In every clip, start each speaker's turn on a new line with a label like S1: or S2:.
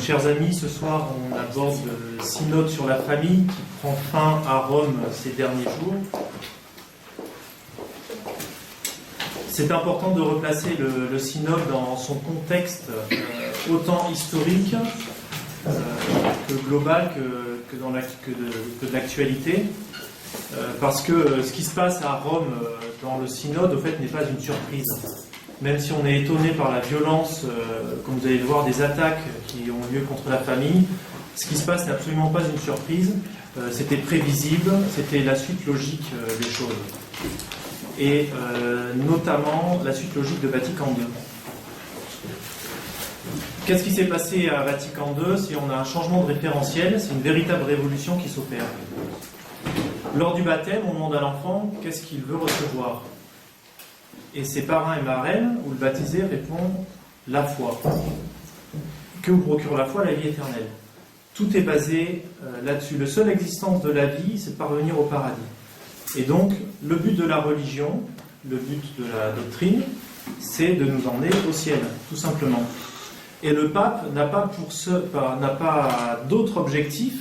S1: Chers amis, ce soir on aborde le synode sur la famille qui prend fin à Rome ces derniers jours. C'est important de replacer le synode dans son contexte autant historique que global que de l'actualité, parce que ce qui se passe à Rome dans le synode, au fait, n'est pas une surprise. Même si on est étonné par la violence, comme vous allez le voir, des attaques qui ont lieu contre la famille, ce qui se passe n'est absolument pas une surprise. C'était prévisible, c'était la suite logique des choses. Et notamment la suite logique de Vatican II. Qu'est-ce qui s'est passé à Vatican II? Si on a un changement de référentiel, c'est une véritable révolution qui s'opère. Lors du baptême, on demande à l'enfant qu'est-ce qu'il veut recevoir. Et ses parrains et marraines, ou le baptisé, répondent la foi. Que vous procure la foi? La vie éternelle. Tout est basé là-dessus. La seule existence de la vie, c'est de parvenir au paradis. Et donc, le but de la religion, le but de la doctrine, c'est de nous emmener au ciel, tout simplement. Et le pape n'a pas d'autre objectif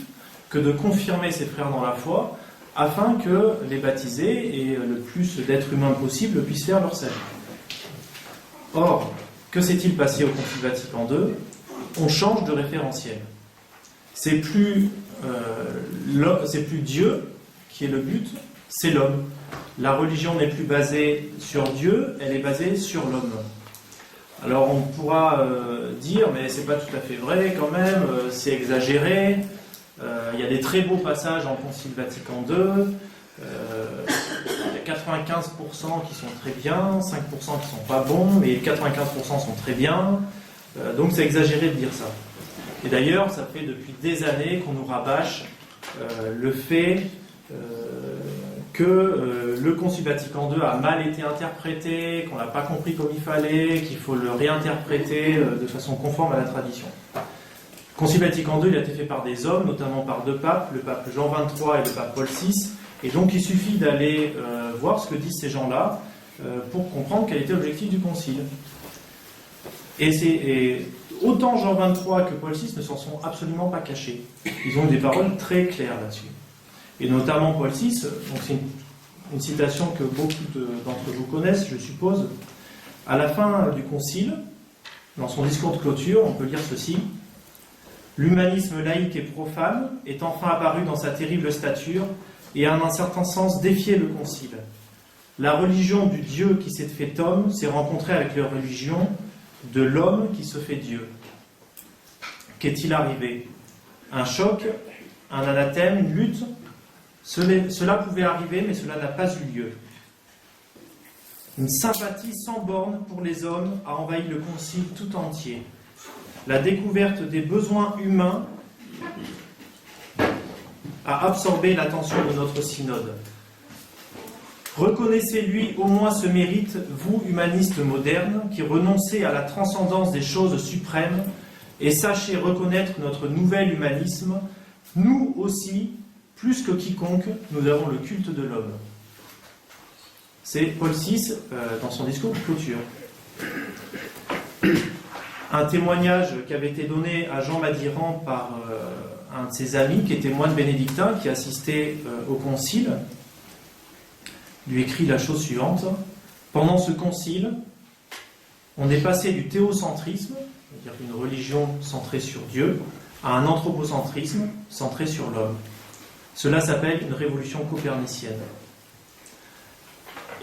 S1: que de confirmer ses frères dans la foi, afin que les baptisés et le plus d'êtres humains possible puissent faire leur salut. Or, que s'est-il passé au Concile Vatican II? On change de référentiel. C'est plus Dieu qui est le but, c'est l'homme. La religion n'est plus basée sur Dieu, elle est basée sur l'homme. Alors on pourra dire, mais c'est pas tout à fait vrai quand même, c'est exagéré. Il y a des très beaux passages en Concile Vatican II. Il y a 95% qui sont très bien, 5% qui sont pas bons, mais 95% sont très bien. Donc c'est exagéré de dire ça. Et d'ailleurs, ça fait depuis des années qu'on nous rabâche le fait que le Concile Vatican II a mal été interprété, qu'on n'a pas compris comme il fallait, qu'il faut le réinterpréter de façon conforme à la tradition. Le Concile Vatican II, il a été fait par des hommes, notamment par deux papes, le pape Jean XXIII et le pape Paul VI, et donc il suffit d'aller voir ce que disent ces gens-là pour comprendre quel était l'objectif du Concile. Et autant Jean XXIII que Paul VI ne s'en sont absolument pas cachés. Ils ont des paroles très claires là-dessus. Et notamment Paul VI, donc c'est une citation que beaucoup d'entre vous connaissent, je suppose. À la fin du Concile, dans son discours de clôture, on peut lire ceci: l'humanisme laïque et profane est enfin apparu dans sa terrible stature et a en un certain sens défié le Concile. La religion du Dieu qui s'est fait homme s'est rencontrée avec la religion de l'homme qui se fait Dieu. Qu'est-il arrivé? Un choc, un anathème, une lutte? Cela pouvait arriver, mais cela n'a pas eu lieu. Une sympathie sans borne pour les hommes a envahi le Concile tout entier. La découverte des besoins humains a absorbé l'attention de notre synode. Reconnaissez-lui au moins ce mérite, vous, humanistes modernes, qui renoncez à la transcendance des choses suprêmes, et sachez reconnaître notre nouvel humanisme. Nous aussi, plus que quiconque, nous avons le culte de l'homme. C'est Paul VI dans son discours de clôture. Un témoignage qui avait été donné à Jean Madiran par un de ses amis, qui était moine bénédictin, qui assistait au concile, lui écrit la chose suivante: pendant ce concile, on est passé du théocentrisme, c'est-à-dire une religion centrée sur Dieu, à un anthropocentrisme centré sur l'homme. Cela s'appelle une révolution copernicienne.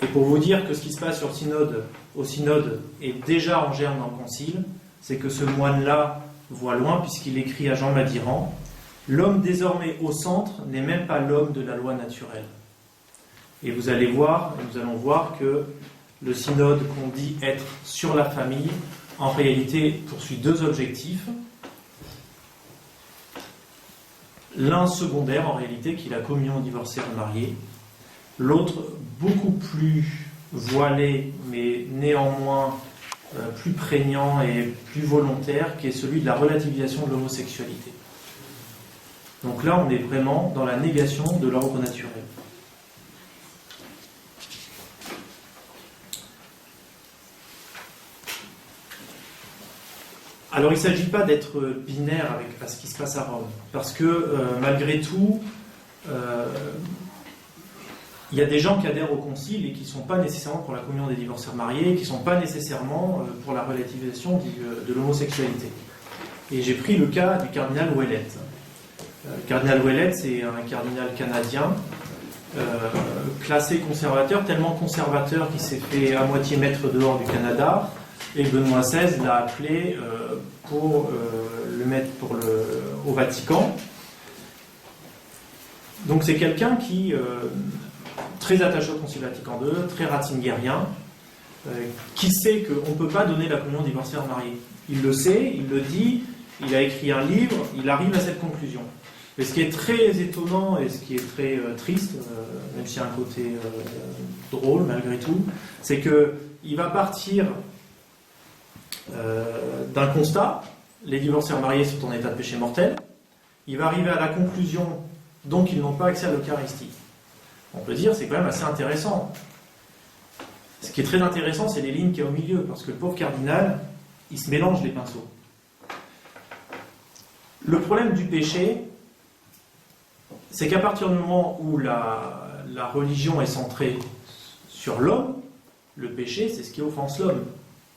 S1: Et pour vous dire que ce qui se passe au synode est déjà en germe dans le concile, c'est que ce moine-là voit loin, puisqu'il écrit à Jean Madiran: l'homme désormais au centre n'est même pas l'homme de la loi naturelle. Et nous allons voir que le synode qu'on dit être sur la famille, en réalité poursuit deux objectifs. L'un secondaire en réalité, qui est la communion divorcée remariée. L'autre beaucoup plus voilé, mais néanmoins plus prégnant et plus volontaire, qui est celui de la relativisation de l'homosexualité. Donc là, on est vraiment dans la négation de l'ordre naturel. Alors il ne s'agit pas d'être binaire avec ce qui se passe à Rome, parce que malgré tout, il y a des gens qui adhèrent au concile et qui ne sont pas nécessairement pour la communion des divorcés mariés, qui ne sont pas nécessairement pour la relativisation de l'homosexualité. Et j'ai pris le cas du cardinal Ouellet. Le cardinal Ouellet, c'est un cardinal canadien, classé conservateur, tellement conservateur qu'il s'est fait à moitié mettre dehors du Canada, et Benoît XVI l'a appelé pour le mettre au Vatican. Donc c'est quelqu'un qui, très attaché au Concile Vatican II, très ratzingérien, qui sait qu'on ne peut pas donner la communion aux divorcés mariés. Il le sait, il le dit, il a écrit un livre, il arrive à cette conclusion. Mais ce qui est très étonnant et ce qui est très triste, même s'il y a un côté drôle malgré tout, c'est qu'il va partir d'un constat, les divorcés mariés sont en état de péché mortel, il va arriver à la conclusion, donc ils n'ont pas accès à l'Eucharistie. On peut dire c'est quand même assez intéressant. Ce qui est très intéressant, c'est les lignes qu'il y a au milieu, parce que le pauvre cardinal, il se mélange les pinceaux. Le problème du péché, c'est qu'à partir du moment où la religion est centrée sur l'homme, le péché, c'est ce qui offense l'homme.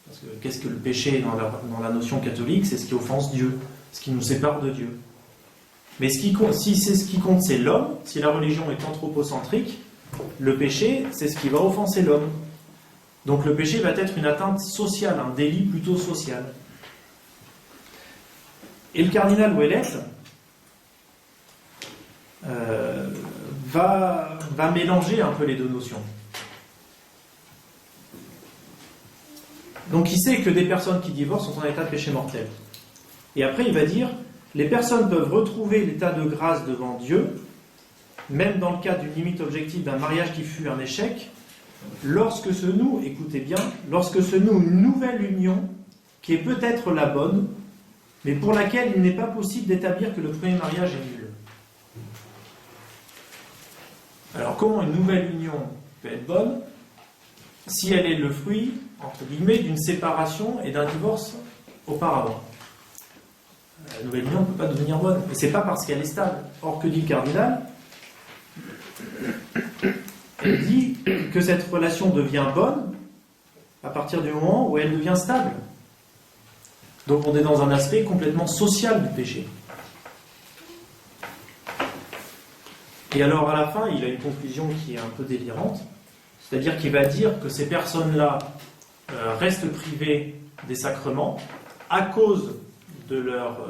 S1: Parce que qu'est-ce que le péché dans la notion catholique? C'est ce qui offense Dieu, ce qui nous sépare de Dieu. Mais si c'est ce qui compte, c'est l'homme, si la religion est anthropocentrique, le péché, c'est ce qui va offenser l'homme. Donc le péché va être une atteinte sociale, un délit plutôt social. Et le cardinal Ouellet va mélanger un peu les deux notions. Donc il sait que des personnes qui divorcent sont en état de péché mortel. Et après il va dire, les personnes peuvent retrouver l'état de grâce devant Dieu, même dans le cas d'une limite objective d'un mariage qui fut un échec, lorsque se noue, écoutez bien, lorsque se noue une nouvelle union qui est peut-être la bonne, mais pour laquelle il n'est pas possible d'établir que le premier mariage est nul. Alors comment une nouvelle union peut être bonne si elle est le fruit, entre guillemets, d'une séparation et d'un divorce auparavant? La nouvelle union ne peut pas devenir bonne. Et c'est pas parce qu'elle est stable. Or, que dit le cardinal? Elle dit que cette relation devient bonne à partir du moment où elle devient stable. Donc on est dans un aspect complètement social du péché. Et alors à la fin, il a une conclusion qui est un peu délirante, c'est-à-dire qu'il va dire que ces personnes-là restent privées des sacrements à cause de leur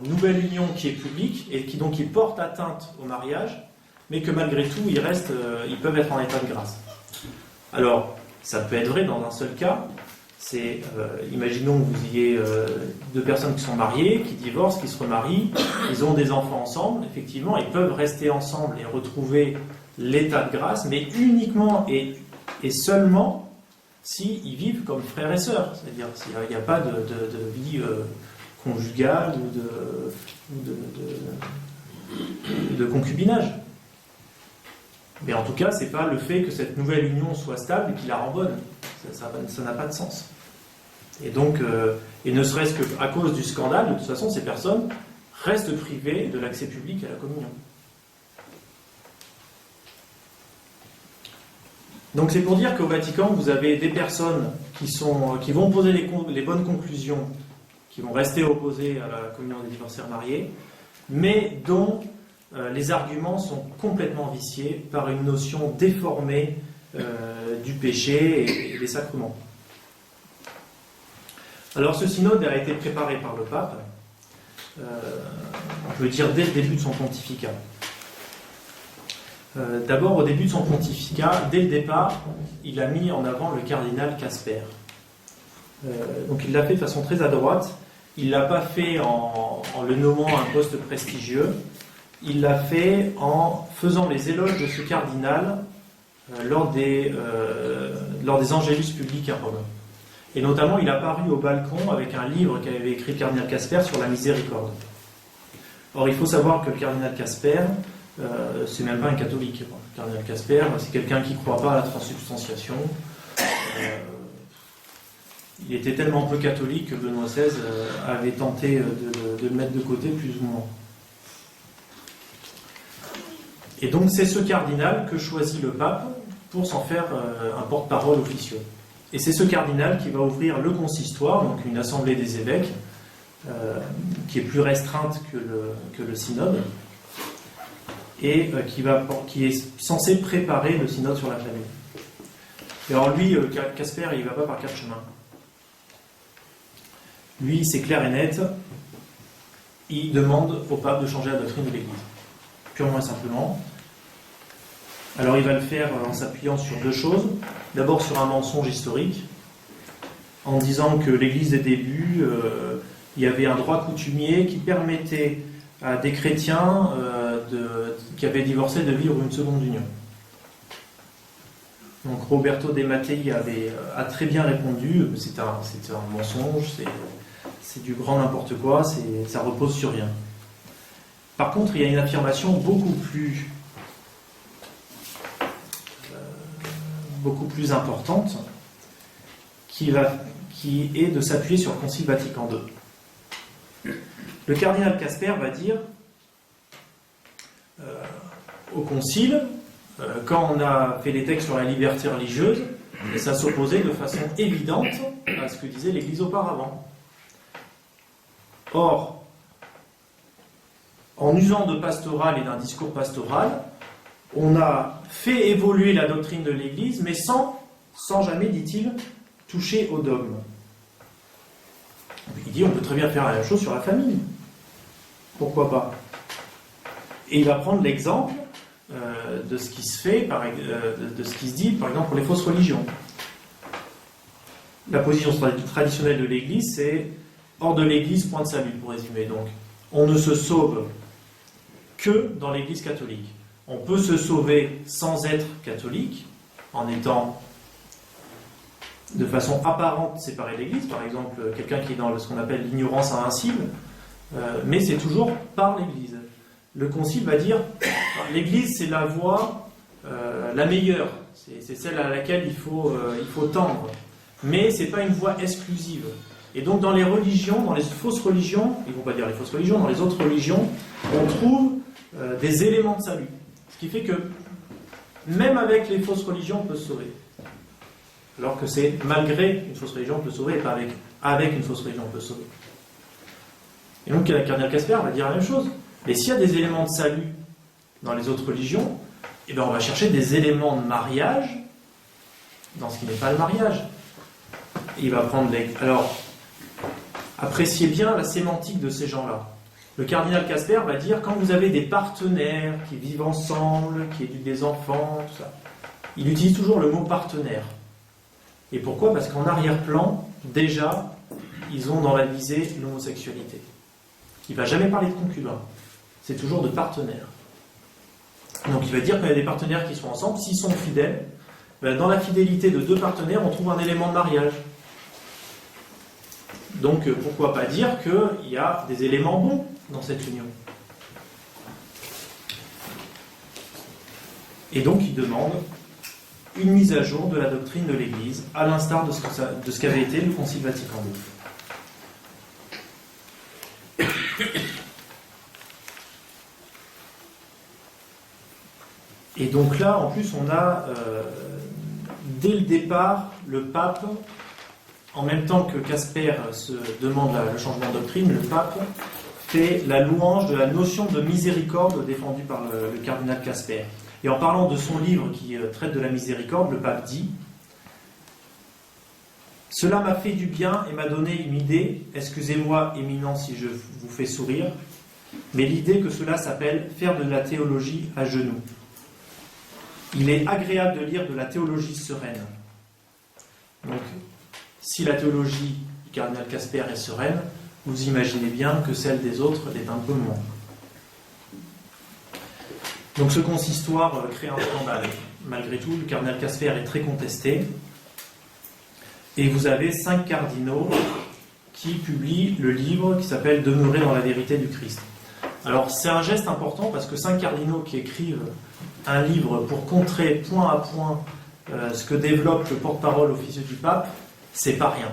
S1: nouvelle union qui est publique et qui donc ils portent atteinte au mariage, mais que malgré tout, ils peuvent être en état de grâce. Alors, ça peut être vrai dans un seul cas, c'est, imaginons que vous ayez deux personnes qui sont mariées, qui divorcent, qui se remarient, ils ont des enfants ensemble, effectivement, ils peuvent rester ensemble et retrouver l'état de grâce, mais uniquement et seulement s'ils vivent comme frères et sœurs, c'est-à-dire s'il n'y a pas de vie conjugale ou de concubinage. Mais en tout cas, c'est pas le fait que cette nouvelle union soit stable qui la rend bonne. Ça n'a pas de sens. Et donc, et ne serait-ce qu'à cause du scandale, de toute façon, ces personnes restent privées de l'accès public à la communion. Donc c'est pour dire qu'au Vatican, vous avez des personnes qui vont poser les bonnes conclusions, qui vont rester opposées à la communion des divorcés mariés, mais dont les arguments sont complètement viciés par une notion déformée du péché et des sacrements. Alors ce synode a été préparé par le pape, on peut dire dès le début de son pontificat. D'abord, au début de son pontificat, dès le départ, il a mis en avant le cardinal Casper. Donc il l'a fait de façon très adroite. Il ne l'a pas fait en le nommant à un poste prestigieux. Il l'a fait en faisant les éloges de ce cardinal lors des angélus publics à Rome. Et notamment, il a paru au balcon avec un livre qu'avait écrit le cardinal Casper sur la miséricorde. Or, il faut savoir que le cardinal Casper, c'est même pas un catholique. Le cardinal Casper, c'est quelqu'un qui ne croit pas à la transsubstantiation. il était tellement peu catholique que Benoît XVI avait tenté de le mettre de côté plus ou moins. Et donc c'est ce cardinal que choisit le pape pour s'en faire un porte-parole officieux. Et c'est ce cardinal qui va ouvrir le consistoire, donc une assemblée des évêques, qui est plus restreinte que le synode, et qui est censé préparer le synode sur la famille. Et alors lui, Casper, il ne va pas par quatre chemins. Lui, c'est clair et net, il demande au pape de changer la doctrine de l'Église. Purement et simplement. Alors il va le faire en s'appuyant sur deux choses. D'abord sur un mensonge historique, en disant que l'Église des débuts, il y avait un droit coutumier qui permettait à des chrétiens qui avaient divorcé de vivre une seconde union. Donc Roberto De Mattei a très bien répondu, c'est un mensonge, c'est du grand n'importe quoi, ça repose sur rien. Par contre, il y a une affirmation beaucoup plus importante qui est de s'appuyer sur le Concile Vatican II. Le cardinal Casper va dire au Concile, quand on a fait les textes sur la liberté religieuse, ça s'opposait de façon évidente à ce que disait l'Église auparavant. Or, en usant de pastoral et d'un discours pastoral, on a fait évoluer la doctrine de l'Église, mais sans jamais, dit-il, toucher au dogme. Il dit on peut très bien faire la même chose sur la famille. Pourquoi pas? Et il va prendre l'exemple de ce qui se fait, de ce qui se dit, par exemple, pour les fausses religions. La position traditionnelle de l'Église, c'est hors de l'Église, point de salut, pour résumer. Donc, on ne se sauve que dans l'Église catholique. On peut se sauver sans être catholique, en étant de façon apparente séparé de l'Église, par exemple, quelqu'un qui est dans ce qu'on appelle l'ignorance invincible, mais c'est toujours par l'Église. Le Concile va dire l'Église, c'est la voie la meilleure, c'est celle à laquelle il faut tendre, mais c'est pas une voie exclusive. Et donc dans les religions, dans les fausses religions, ils vont pas dire les fausses religions, dans les autres religions, on trouve des éléments de salut. Ce qui fait que même avec les fausses religions, on peut se sauver. Alors que c'est malgré une fausse religion, on peut se sauver, et pas avec une fausse religion, on peut se sauver. Et donc le cardinal Casper va dire la même chose. Et s'il y a des éléments de salut dans les autres religions, eh bien on va chercher des éléments de mariage dans ce qui n'est pas le mariage. Et il va prendre Alors, appréciez bien la sémantique de ces gens-là. Le cardinal Casper va dire, quand vous avez des partenaires qui vivent ensemble, qui éduquent des enfants, tout ça, il utilise toujours le mot partenaire. Et pourquoi? Parce qu'en arrière-plan, déjà, ils ont dans la visée l'homosexualité. Il ne va jamais parler de concubins. C'est toujours de partenaires. Donc il va dire qu'il y a des partenaires qui sont ensemble, s'ils sont fidèles, ben dans la fidélité de deux partenaires, on trouve un élément de mariage. Donc pourquoi pas dire qu'il y a des éléments bons dans cette union. Et donc il demande une mise à jour de la doctrine de l'Église, à l'instar de ce qu'avait été le Concile Vatican II. Et donc là, en plus, on a, dès le départ, le pape, en même temps que Casper se demande le changement de doctrine, le pape fait la louange de la notion de miséricorde défendue par le cardinal Casper. Et en parlant de son livre qui traite de la miséricorde, le pape dit « Cela m'a fait du bien et m'a donné une idée, excusez-moi, éminent, si je vous fais sourire, mais l'idée que cela s'appelle faire de la théologie à genoux. Il est agréable de lire de la théologie sereine. » Donc, si la théologie du cardinal Casper est sereine, vous imaginez bien que celle des autres l'est un peu moins. Donc ce consistoire crée un scandale. Malgré tout, le cardinal Casper est très contesté. Et vous avez 5 cardinaux qui publient le livre qui s'appelle « Demeurer dans la vérité du Christ ». Alors c'est un geste important parce que 5 cardinaux qui écrivent un livre pour contrer point à point ce que développe le porte-parole officieux du pape, c'est pas rien.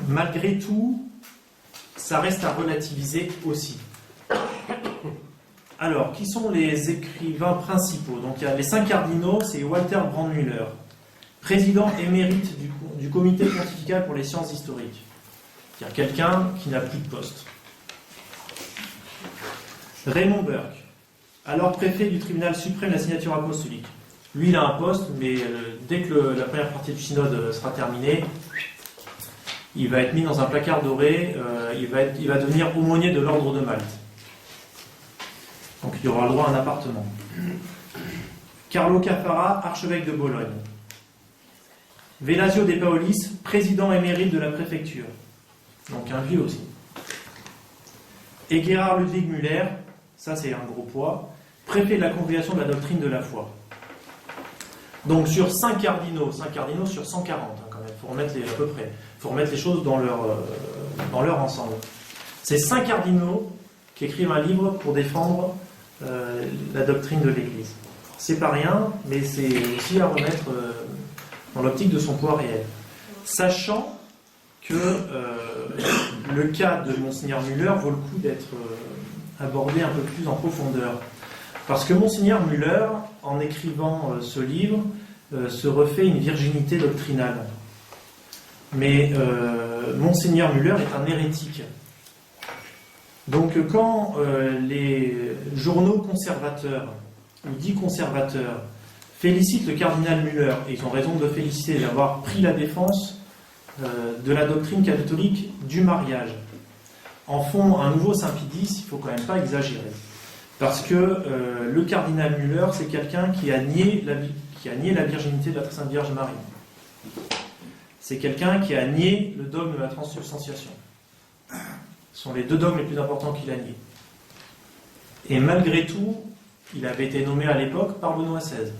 S1: Malgré tout, ça reste à relativiser aussi. Alors, qui sont les écrivains principaux? Donc, il y a les 5 cardinaux, c'est Walter Brandmüller, président émérite du comité pontifical pour les sciences historiques. C'est-à-dire quelqu'un qui n'a plus de poste. Raymond Burke, alors préfet du tribunal suprême de la signature apostolique. Lui, il a un poste, mais dès que la première partie du synode sera terminée, il va être mis dans un placard doré, il va devenir aumônier de l'ordre de Malte. Donc il aura le droit à un appartement. Carlo Caffara, archevêque de Bologne. Velasio De Paolis, président émérite de la préfecture. Donc un vieux aussi. Et Gerhard Ludwig Müller, ça c'est un gros poids, préfet de la congrégation de la doctrine de la foi. Donc sur 5 cardinaux sur 140, hein, quand même, faut remettre à peu près. Il faut remettre les choses dans leur ensemble. C'est 5 cardinaux qui écrivent un livre pour défendre la doctrine de l'Église. C'est pas rien, mais c'est aussi à remettre dans l'optique de son poids réel. Sachant que le cas de Monseigneur Müller vaut le coup d'être abordé un peu plus en profondeur. Parce que Monseigneur Müller, en écrivant ce livre, se refait une virginité doctrinale. Mais Monseigneur Müller est un hérétique. Donc quand les journaux conservateurs, ou dits conservateurs, félicitent le cardinal Müller, et ils ont raison de le féliciter d'avoir pris la défense de la doctrine catholique du mariage, en font un nouveau Saint-Pie X, il ne faut quand même pas exagérer. Parce que le cardinal Müller, c'est quelqu'un qui a nié la virginité de la Sainte Vierge Marie. C'est quelqu'un qui a nié le dogme de la transsubstantiation. Ce sont les 2 dogmes les plus importants qu'il a niés. Et malgré tout, il avait été nommé à l'époque par Benoît XVI.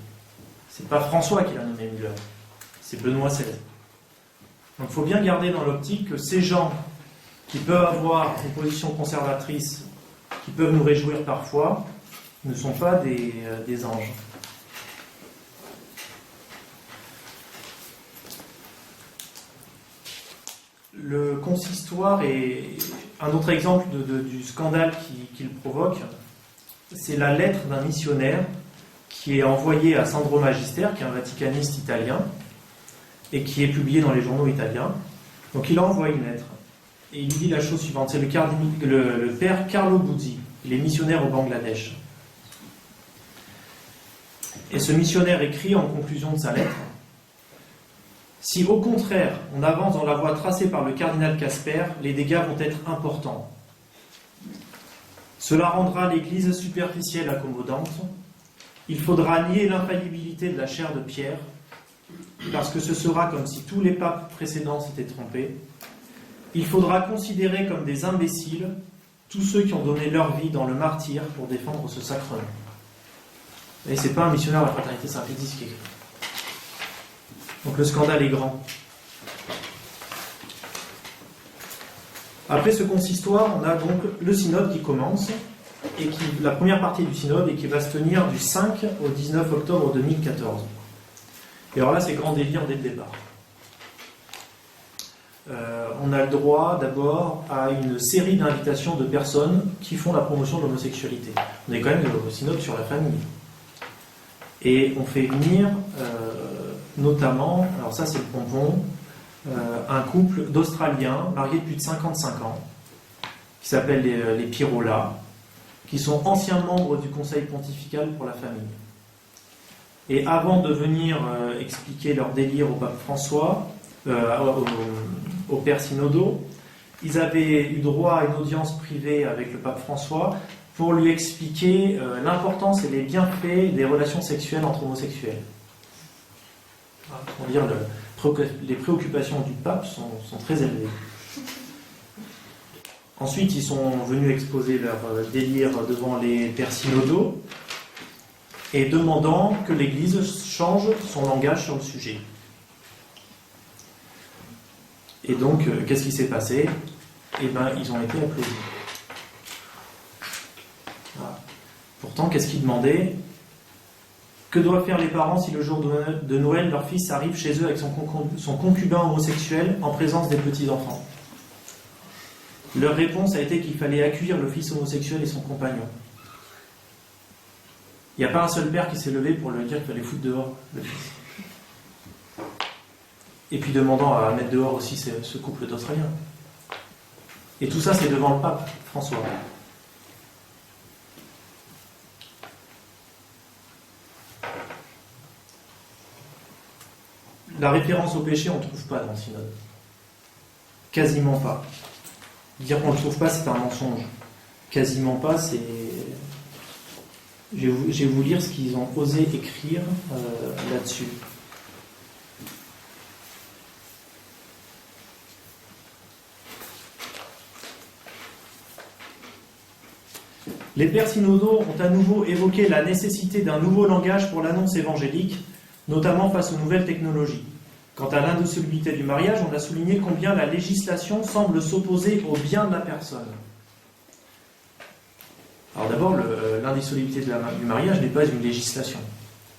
S1: C'est pas François qui l'a nommé Müller, c'est Benoît XVI. Donc il faut bien garder dans l'optique que ces gens qui peuvent avoir une position conservatrice, qui peuvent nous réjouir parfois, ne sont pas des anges. Le consistoire est un autre exemple du scandale qu'il provoque. C'est la lettre d'un missionnaire qui est envoyée à Sandro Magister, qui est un vaticaniste italien, et qui est publié dans les journaux italiens. Donc il envoie une lettre, et il dit la chose suivante. C'est le père Carlo Buzzi, il est missionnaire au Bangladesh. Et ce missionnaire écrit en conclusion de sa lettre: si au contraire on avance dans la voie tracée par le cardinal Casper, les dégâts vont être importants. Cela rendra l'Église superficielle accommodante. Il faudra nier l'infaillibilité de la chair de Pierre, parce que ce sera comme si tous les papes précédents s'étaient trompés. Il faudra considérer comme des imbéciles tous ceux qui ont donné leur vie dans le martyre pour défendre ce sacrement. Et c'est pas un missionnaire de la fraternité Saint-Pie X qui écrit. Donc le scandale est grand. Après ce consistoire, on a donc le synode qui commence, et la première partie du synode, et qui va se tenir du 5 au 19 octobre 2014. Et alors là, c'est grand délire dès le départ. On a le droit d'abord à une série d'invitations de personnes qui font la promotion de l'homosexualité. On est quand même au synode sur la famille. Et on fait venir notamment, alors ça c'est le pompon, un couple d'Australiens mariés depuis 55 ans, qui s'appellent les Pirola, qui sont anciens membres du Conseil pontifical pour la famille. Et avant de venir expliquer leur délire au pape François, au père synodaux, ils avaient eu droit à une audience privée avec le pape François pour lui expliquer l'importance et les bienfaits des relations sexuelles entre homosexuels. Pour dire, les préoccupations du pape sont très élevées. Ensuite, ils sont venus exposer leur délire devant les pères synodaux et demandant que l'Église change son langage sur le sujet. Et donc, qu'est-ce qui s'est passé? Eh bien, ils ont été applaudis. Voilà. Pourtant, qu'est-ce qu'ils demandaient? Que doivent faire les parents si le jour de Noël, leur fils arrive chez eux avec son concubin homosexuel en présence des petits-enfants? Leur réponse a été qu'il fallait accueillir le fils homosexuel et son compagnon. Il n'y a pas un seul père qui s'est levé pour lui dire qu'il fallait foutre dehors le fils. Et puis demandant à mettre dehors aussi ce couple d'Australiens. Et tout ça, c'est devant le pape François. La référence au péché, on ne trouve pas dans le synode. Quasiment pas. Dire qu'on ne le trouve pas, c'est un mensonge. Quasiment pas, c'est... Je vais vous lire ce qu'ils ont osé écrire là-dessus. Les pères synodaux ont à nouveau évoqué la nécessité d'un nouveau langage pour l'annonce évangélique, notamment face aux nouvelles technologies. Quant à l'indissolubilité du mariage, on a souligné combien la législation semble s'opposer au bien de la personne. Alors d'abord, l'indissolubilité du mariage n'est pas une législation.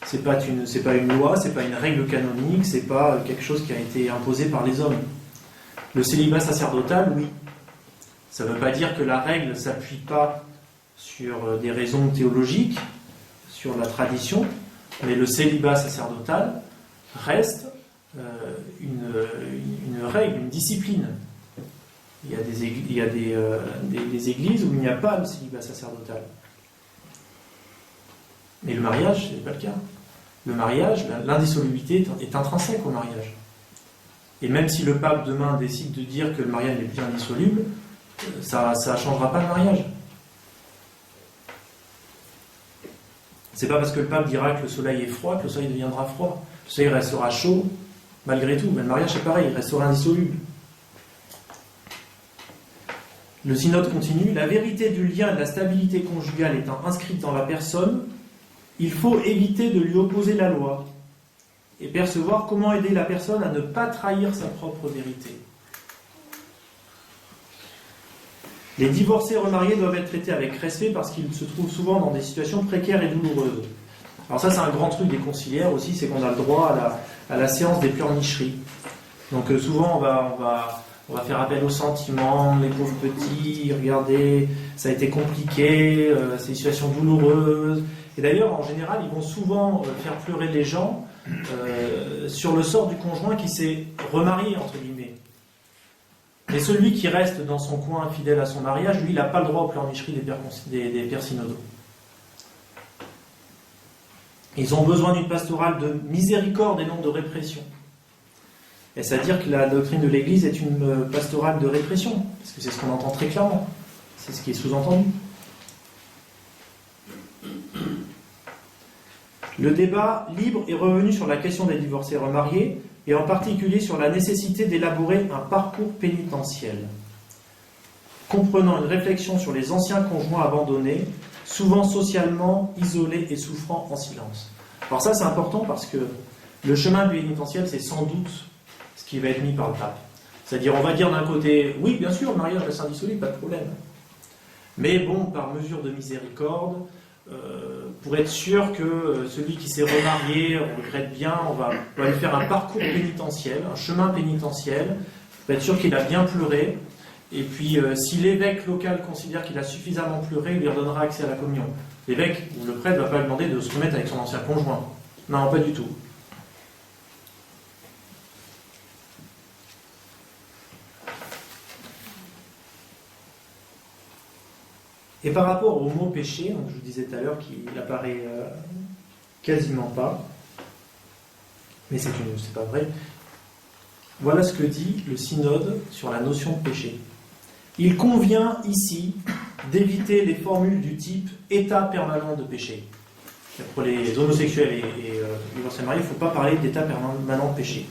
S1: C'est pas une loi, c'est pas une règle canonique, c'est pas quelque chose qui a été imposé par les hommes. Le célibat sacerdotal, oui. Ça ne veut pas dire que la règle ne s'appuie pas sur des raisons théologiques, sur la tradition, mais le célibat sacerdotal reste une règle, une discipline. Il y a des églises où il n'y a pas de célibat sacerdotal. Mais le mariage, ce n'est pas le cas. Le mariage, l'indissolubilité est intrinsèque au mariage. Et même si le pape demain décide de dire que le mariage n'est plus indissoluble, ça ne changera pas le mariage. C'est pas parce que le pape dira que le soleil est froid que le soleil deviendra froid. Le soleil restera chaud malgré tout. Mais le mariage c'est pareil, il restera indissoluble. Le synode continue. La vérité du lien et de la stabilité conjugale étant inscrite dans la personne, il faut éviter de lui opposer la loi et percevoir comment aider la personne à ne pas trahir sa propre vérité. Les divorcés remariés doivent être traités avec respect parce qu'ils se trouvent souvent dans des situations précaires et douloureuses. Alors ça, c'est un grand truc des conciliaires aussi, c'est qu'on a le droit à la séance des pleurnicheries. Donc souvent, on va faire appel aux sentiments, les pauvres petits, regardez, ça a été compliqué, c'est une situation douloureuse. Et d'ailleurs, en général, ils vont souvent faire pleurer les gens sur le sort du conjoint qui s'est remarié, entre guillemets. Et celui qui reste dans son coin fidèle à son mariage, lui, il n'a pas le droit aux pleurnicheries des pères synodaux. Ils ont besoin d'une pastorale de miséricorde et non de répression. Est-ce à dire que la doctrine de l'Église est une pastorale de répression? Parce que c'est ce qu'on entend très clairement. C'est ce qui est sous-entendu. Le débat libre est revenu sur la question des divorcés remariés, et en particulier sur la nécessité d'élaborer un parcours pénitentiel, comprenant une réflexion sur les anciens conjoints abandonnés, souvent socialement isolés et souffrant en silence. Alors ça, c'est important parce que le chemin pénitentiel, c'est sans doute ce qui va être mis par le pape. C'est-à-dire, on va dire d'un côté, oui, bien sûr, le mariage reste indissoluble, pas de problème. Mais bon, par mesure de miséricorde, pour être sûr que celui qui s'est remarié, on regrette bien, on va lui faire un parcours pénitentiel, un chemin pénitentiel, pour être sûr qu'il a bien pleuré, et puis si l'évêque local considère qu'il a suffisamment pleuré, il lui redonnera accès à la communion. L'évêque ou le prêtre ne va pas lui demander de se remettre avec son ancien conjoint. Non, pas du tout. Et par rapport au mot péché, donc je vous disais tout à l'heure qu'il apparaît quasiment pas, mais c'est pas vrai. Voilà ce que dit le synode sur la notion de péché. Il convient ici d'éviter les formules du type état permanent de péché. Pour les homosexuels et divorcés mariés, il ne faut pas parler d'état permanent de péché.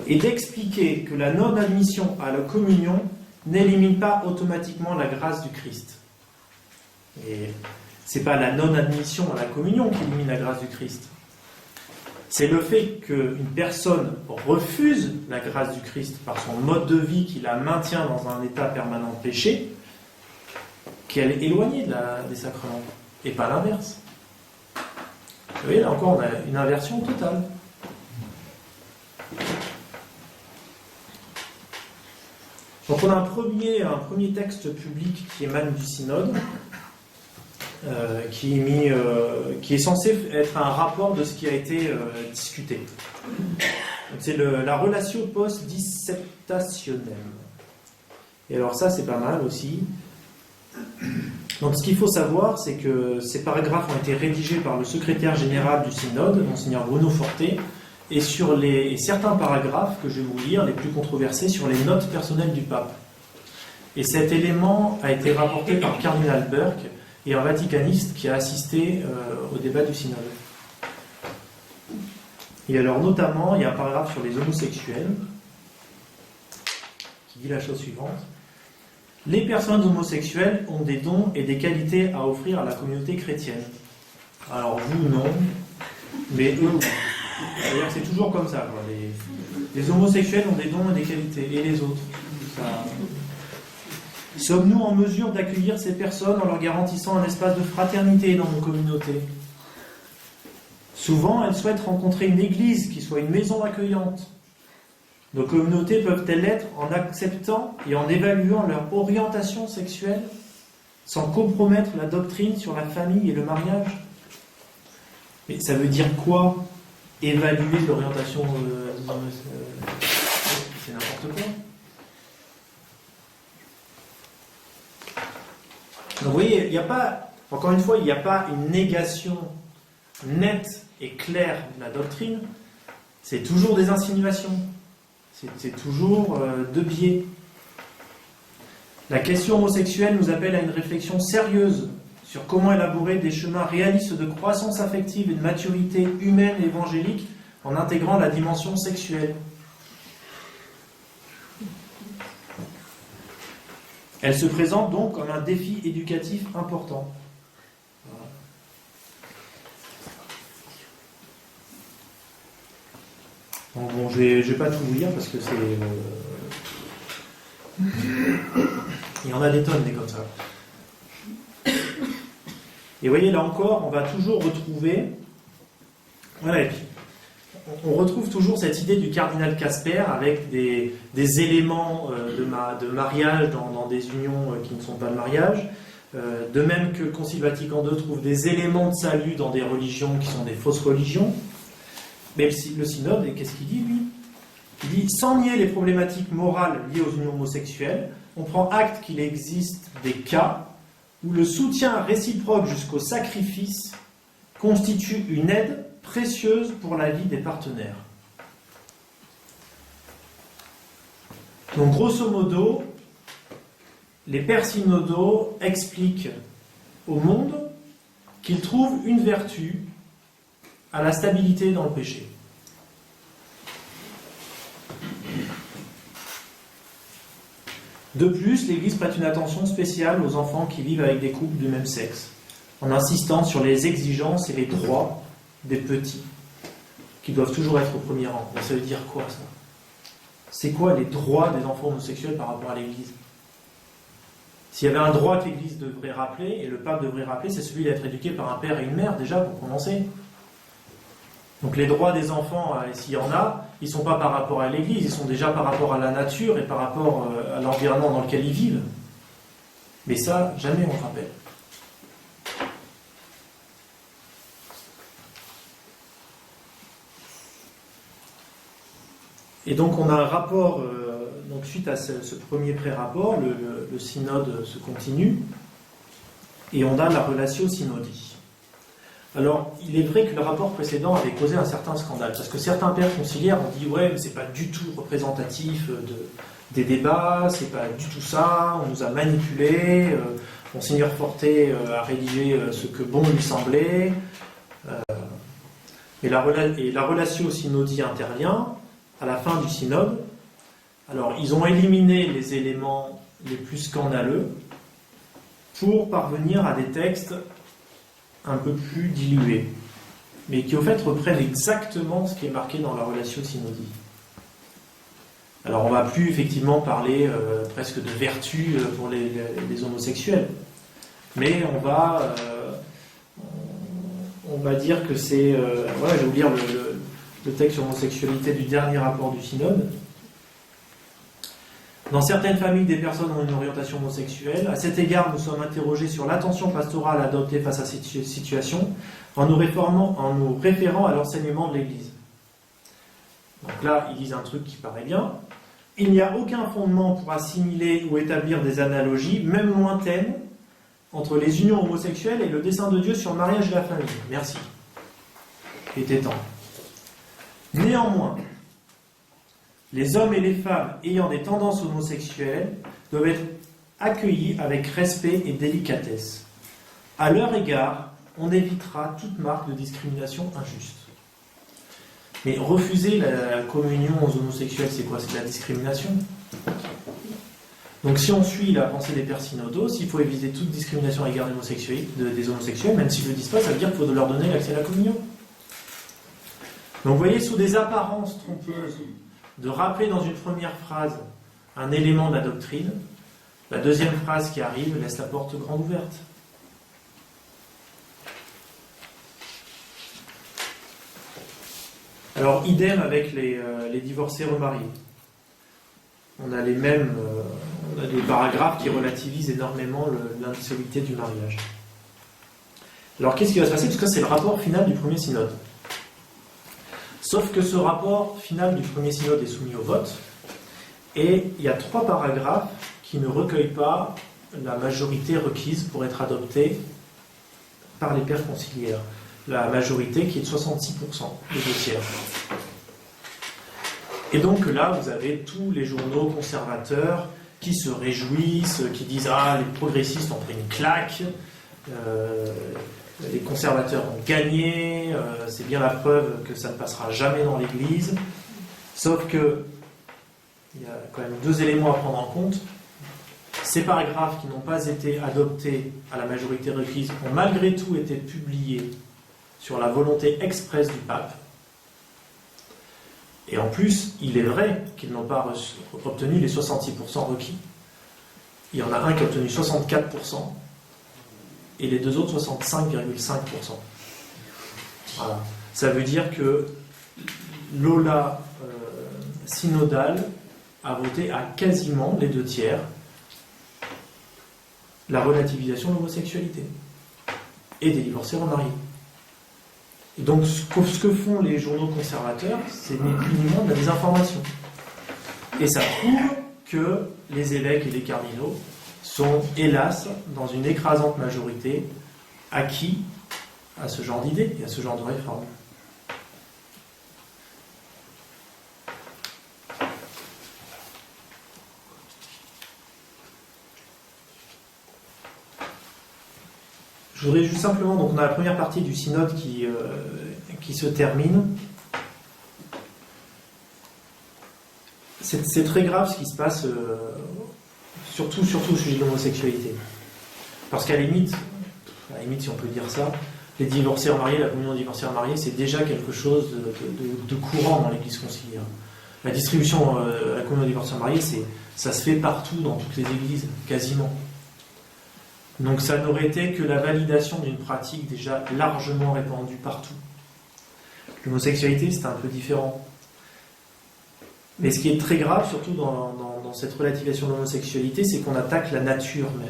S1: Et d'expliquer que la non-admission à la communion n'élimine pas automatiquement la grâce du Christ. Et ce n'est pas la non-admission à la communion qui élimine la grâce du Christ. C'est le fait qu'une personne refuse la grâce du Christ par son mode de vie qui la maintient dans un état permanent de péché, qu'elle est éloignée des sacrements, et pas l'inverse. Vous voyez, là encore, on a une inversion totale. Donc on a un premier texte public qui émane du synode, qui est censé être un rapport de ce qui a été discuté. C'est la relatio post disceptationem. Et alors ça, c'est pas mal aussi. Donc ce qu'il faut savoir, c'est que ces paragraphes ont été rédigés par le secrétaire général du synode, Monseigneur Bruno Forté, et sur certains paragraphes que je vais vous lire, les plus controversés, sur les notes personnelles du pape. Et cet élément a été rapporté par Cardinal Burke et un vaticaniste qui a assisté au débat du synode. Et alors notamment, il y a un paragraphe sur les homosexuels qui dit la chose suivante. Les personnes homosexuelles ont des dons et des qualités à offrir à la communauté chrétienne. Alors vous, non, mais eux, oui. D'ailleurs, c'est toujours comme ça, quoi. Les homosexuels ont des dons et des qualités, et les autres. Sommes-nous en mesure d'accueillir ces personnes en leur garantissant un espace de fraternité dans nos communautés ? Souvent, elles souhaitent rencontrer une église qui soit une maison accueillante. Nos communautés peuvent-elles l'être en acceptant et en évaluant leur orientation sexuelle sans compromettre la doctrine sur la famille et le mariage ? Mais ça veut dire quoi ? Évaluer l'orientation c'est n'importe quoi. Donc vous voyez, il n'y a pas, encore une fois, il n'y a pas une négation nette et claire de la doctrine, c'est toujours des insinuations, c'est toujours de biais. La question homosexuelle nous appelle à une réflexion sérieuse sur comment élaborer des chemins réalistes de croissance affective et de maturité humaine et évangélique en intégrant la dimension sexuelle. Elle se présente donc comme un défi éducatif important. Voilà. Bon, je vais pas tout vous lire parce que c'est... Il y en a des tonnes, des comme ça. Et vous voyez, là encore, on va toujours retrouver... Voilà, et puis, on retrouve toujours cette idée du cardinal Casper avec des éléments de mariage dans des unions qui ne sont pas le mariage. De même que le Concile Vatican II trouve des éléments de salut dans des religions qui sont des fausses religions. Mais le synode, qu'est-ce qu'il dit, lui ? Il dit, sans nier les problématiques morales liées aux unions homosexuelles, on prend acte qu'il existe des cas où le soutien réciproque jusqu'au sacrifice constitue une aide précieuse pour la vie des partenaires. Donc, grosso modo, les pères synodaux expliquent au monde qu'ils trouvent une vertu à la stabilité dans le péché. De plus, l'Église prête une attention spéciale aux enfants qui vivent avec des couples du même sexe, en insistant sur les exigences et les droits des petits, qui doivent toujours être au premier rang. Ça veut dire quoi, ça ? C'est quoi les droits des enfants homosexuels par rapport à l'Église ? S'il y avait un droit que l'Église devrait rappeler, et le pape devrait rappeler, c'est celui d'être éduqué par un père et une mère, déjà, pour commencer. Donc les droits des enfants, s'il y en a, ils ne sont pas par rapport à l'Église, ils sont déjà par rapport à la nature et par rapport à l'environnement dans lequel ils vivent. Mais ça, jamais on le rappelle. Et donc on a un rapport, donc suite à ce premier pré-rapport, le synode se continue, et on a la relatio synodi. Alors, il est vrai que le rapport précédent avait causé un certain scandale, parce que certains pères conciliaires ont dit « ouais, mais c'est pas du tout représentatif des débats, c'est pas du tout ça, on nous a manipulés, Monseigneur Forté a rédigé ce que bon lui semblait, et la relatio synodi intervient à la fin du synode. Alors, ils ont éliminé les éléments les plus scandaleux pour parvenir à des textes un peu plus dilués, mais qui au fait reprennent exactement ce qui est marqué dans la relatio synodi. Alors on ne va plus effectivement parler presque de vertu pour les homosexuels, mais on va dire que c'est... voilà, je vais vous lire le texte sur l'homosexualité du dernier rapport du synode. Dans certaines familles, des personnes ont une orientation homosexuelle. À cet égard, nous sommes interrogés sur l'attention pastorale adoptée face à cette situation en nous référant à l'enseignement de l'Église. Donc là, ils disent un truc qui paraît bien. Il n'y a aucun fondement pour assimiler ou établir des analogies, même lointaines, entre les unions homosexuelles et le dessein de Dieu sur le mariage et la famille. Merci. Il était temps. Néanmoins, les hommes et les femmes ayant des tendances homosexuelles doivent être accueillis avec respect et délicatesse. À leur égard, on évitera toute marque de discrimination injuste. Mais refuser la communion aux homosexuels, c'est quoi? C'est de la discrimination. Donc si on suit la pensée des pères synodaux, il faut éviter toute discrimination à l'égard des homosexuels, même s'ils ne le disent pas, ça veut dire qu'il faut leur donner l'accès à la communion. Donc vous voyez, sous des apparences trompeuses, de rappeler dans une première phrase un élément de la doctrine, la deuxième phrase qui arrive laisse la porte grande ouverte. Alors, idem avec les divorcés remariés. On a on a des paragraphes qui relativisent énormément l'indissolubilité du mariage. Alors, qu'est-ce qui va se passer? Parce que c'est le rapport final du premier synode. Sauf que ce rapport final du premier synode est soumis au vote, et il y a 3 paragraphes qui ne recueillent pas la majorité requise pour être adoptés par les pères conciliaires. La majorité qui est de 66%, les 2/3. Et donc là, vous avez tous les journaux conservateurs qui se réjouissent, qui disent « Ah, les progressistes ont pris une claque, les conservateurs ont gagné, c'est bien la preuve que ça ne passera jamais dans l'Église. » Sauf que, il y a quand même 2 éléments à prendre en compte. Ces paragraphes qui n'ont pas été adoptés à la majorité requise ont malgré tout été publiés sur la volonté expresse du pape. Et en plus, il est vrai qu'ils n'ont pas obtenu les 66% requis. Il y en a un qui a obtenu 64%, et les 2 autres 65,5%. Voilà. Ça veut dire que l'Aula synodale a voté à quasiment les 2/3 la relativisation de l'homosexualité et des divorcés remariés. Et donc ce que font les journaux conservateurs, c'est ni plus ni moins de la désinformation. Et ça prouve que les évêques et les cardinaux sont, hélas, dans une écrasante majorité, acquis à ce genre d'idées et à ce genre de réformes. Je voudrais juste simplement, donc on a la première partie du synode qui se termine. C'est très grave ce qui se passe, surtout au sujet de l'homosexualité. Parce qu'à la limite, si on peut dire ça, les divorcés remariés, la communion des divorcés remariés, c'est déjà quelque chose de courant dans l'Église conciliaire. La distribution, la communion des divorcés remariés, ça se fait partout, dans toutes les églises, quasiment. Donc ça n'aurait été que la validation d'une pratique déjà largement répandue partout. L'homosexualité, c'est un peu différent. Mais ce qui est très grave, surtout dans cette relativisation de l'homosexualité, c'est qu'on attaque la nature même.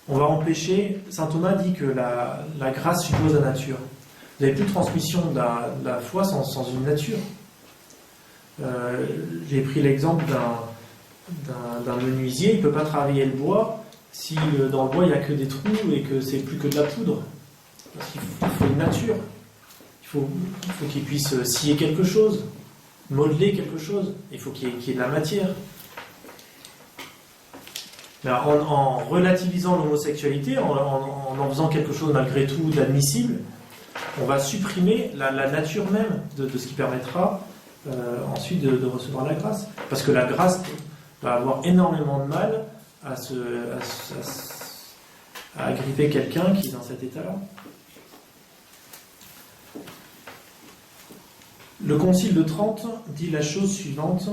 S1: On va empêcher... Saint Thomas dit que la grâce suppose la nature. Vous n'avez plus de transmission de la foi sans une nature. J'ai pris l'exemple d'un menuisier, il ne peut pas travailler le bois si dans le bois il n'y a que des trous et que c'est plus que de la poudre. Parce qu'il faut une nature. Il faut qu'il puisse scier quelque chose, modeler quelque chose. Il faut qu'il y ait de la matière. Mais en relativisant l'homosexualité, en faisant quelque chose malgré tout d'admissible, on va supprimer la nature même de ce qui permettra ensuite de recevoir la grâce. Parce que la grâce va avoir énormément de mal à agripper quelqu'un qui est dans cet état-là. Le Concile de Trente dit la chose suivante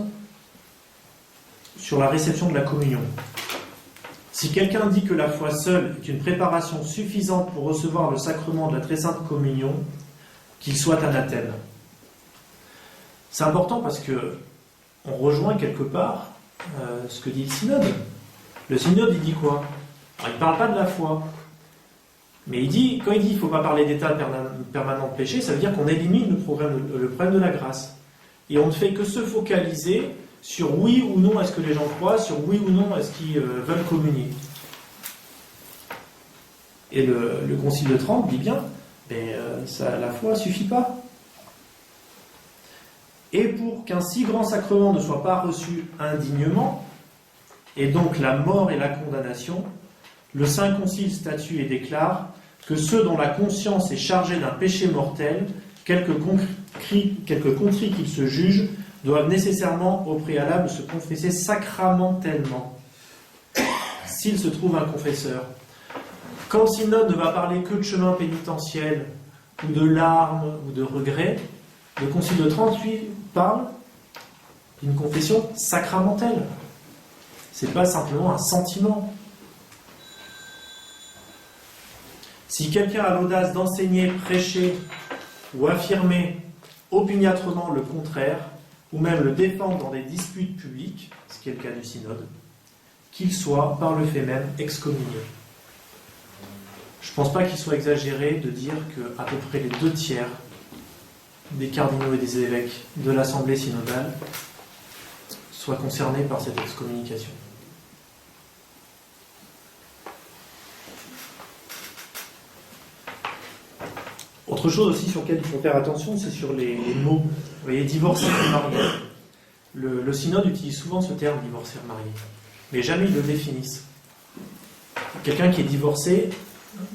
S1: sur la réception de la communion. Si quelqu'un dit que la foi seule est une préparation suffisante pour recevoir le sacrement de la très sainte communion, qu'il soit anathème. C'est important parce que on rejoint quelque part ce que dit le synode. Le synode, il dit quoi? Alors, il ne parle pas de la foi. Mais quand il dit qu'il ne faut pas parler d'état permanent de péché, ça veut dire qu'on élimine le problème de la grâce. Et on ne fait que se focaliser sur oui ou non est-ce que les gens croient, sur oui ou non est-ce qu'ils veulent communier. Et le Concile de Trente dit bien, la foi ne suffit pas. Et pour qu'un si grand sacrement ne soit pas reçu indignement, et donc la mort et la condamnation, le Saint Concile statue et déclare que ceux dont la conscience est chargée d'un péché mortel, quelque contrit qu'ils se jugent, doivent nécessairement au préalable se confesser sacramentellement, s'il se trouve un confesseur. Quand le synode ne va parler que de chemin pénitentiel, ou de larmes, ou de regrets, le Concile de Trente, lui, parle d'une confession sacramentelle. C'est pas simplement un sentiment. Si quelqu'un a l'audace d'enseigner, prêcher ou affirmer opiniâtrement le contraire, ou même le défendre dans des disputes publiques, ce qui est le cas du synode, qu'il soit, par le fait même, excommunié. Je ne pense pas qu'il soit exagéré de dire qu'à peu près les 2/3 des cardinaux et des évêques de l'Assemblée synodale soient concernés par cette excommunication. Autre chose aussi sur laquelle il faut faire attention, c'est sur les mots. Vous voyez, divorcé ou marié. Le synode utilise souvent ce terme, divorcé ou marié, mais jamais ils le définissent. Quelqu'un qui est divorcé,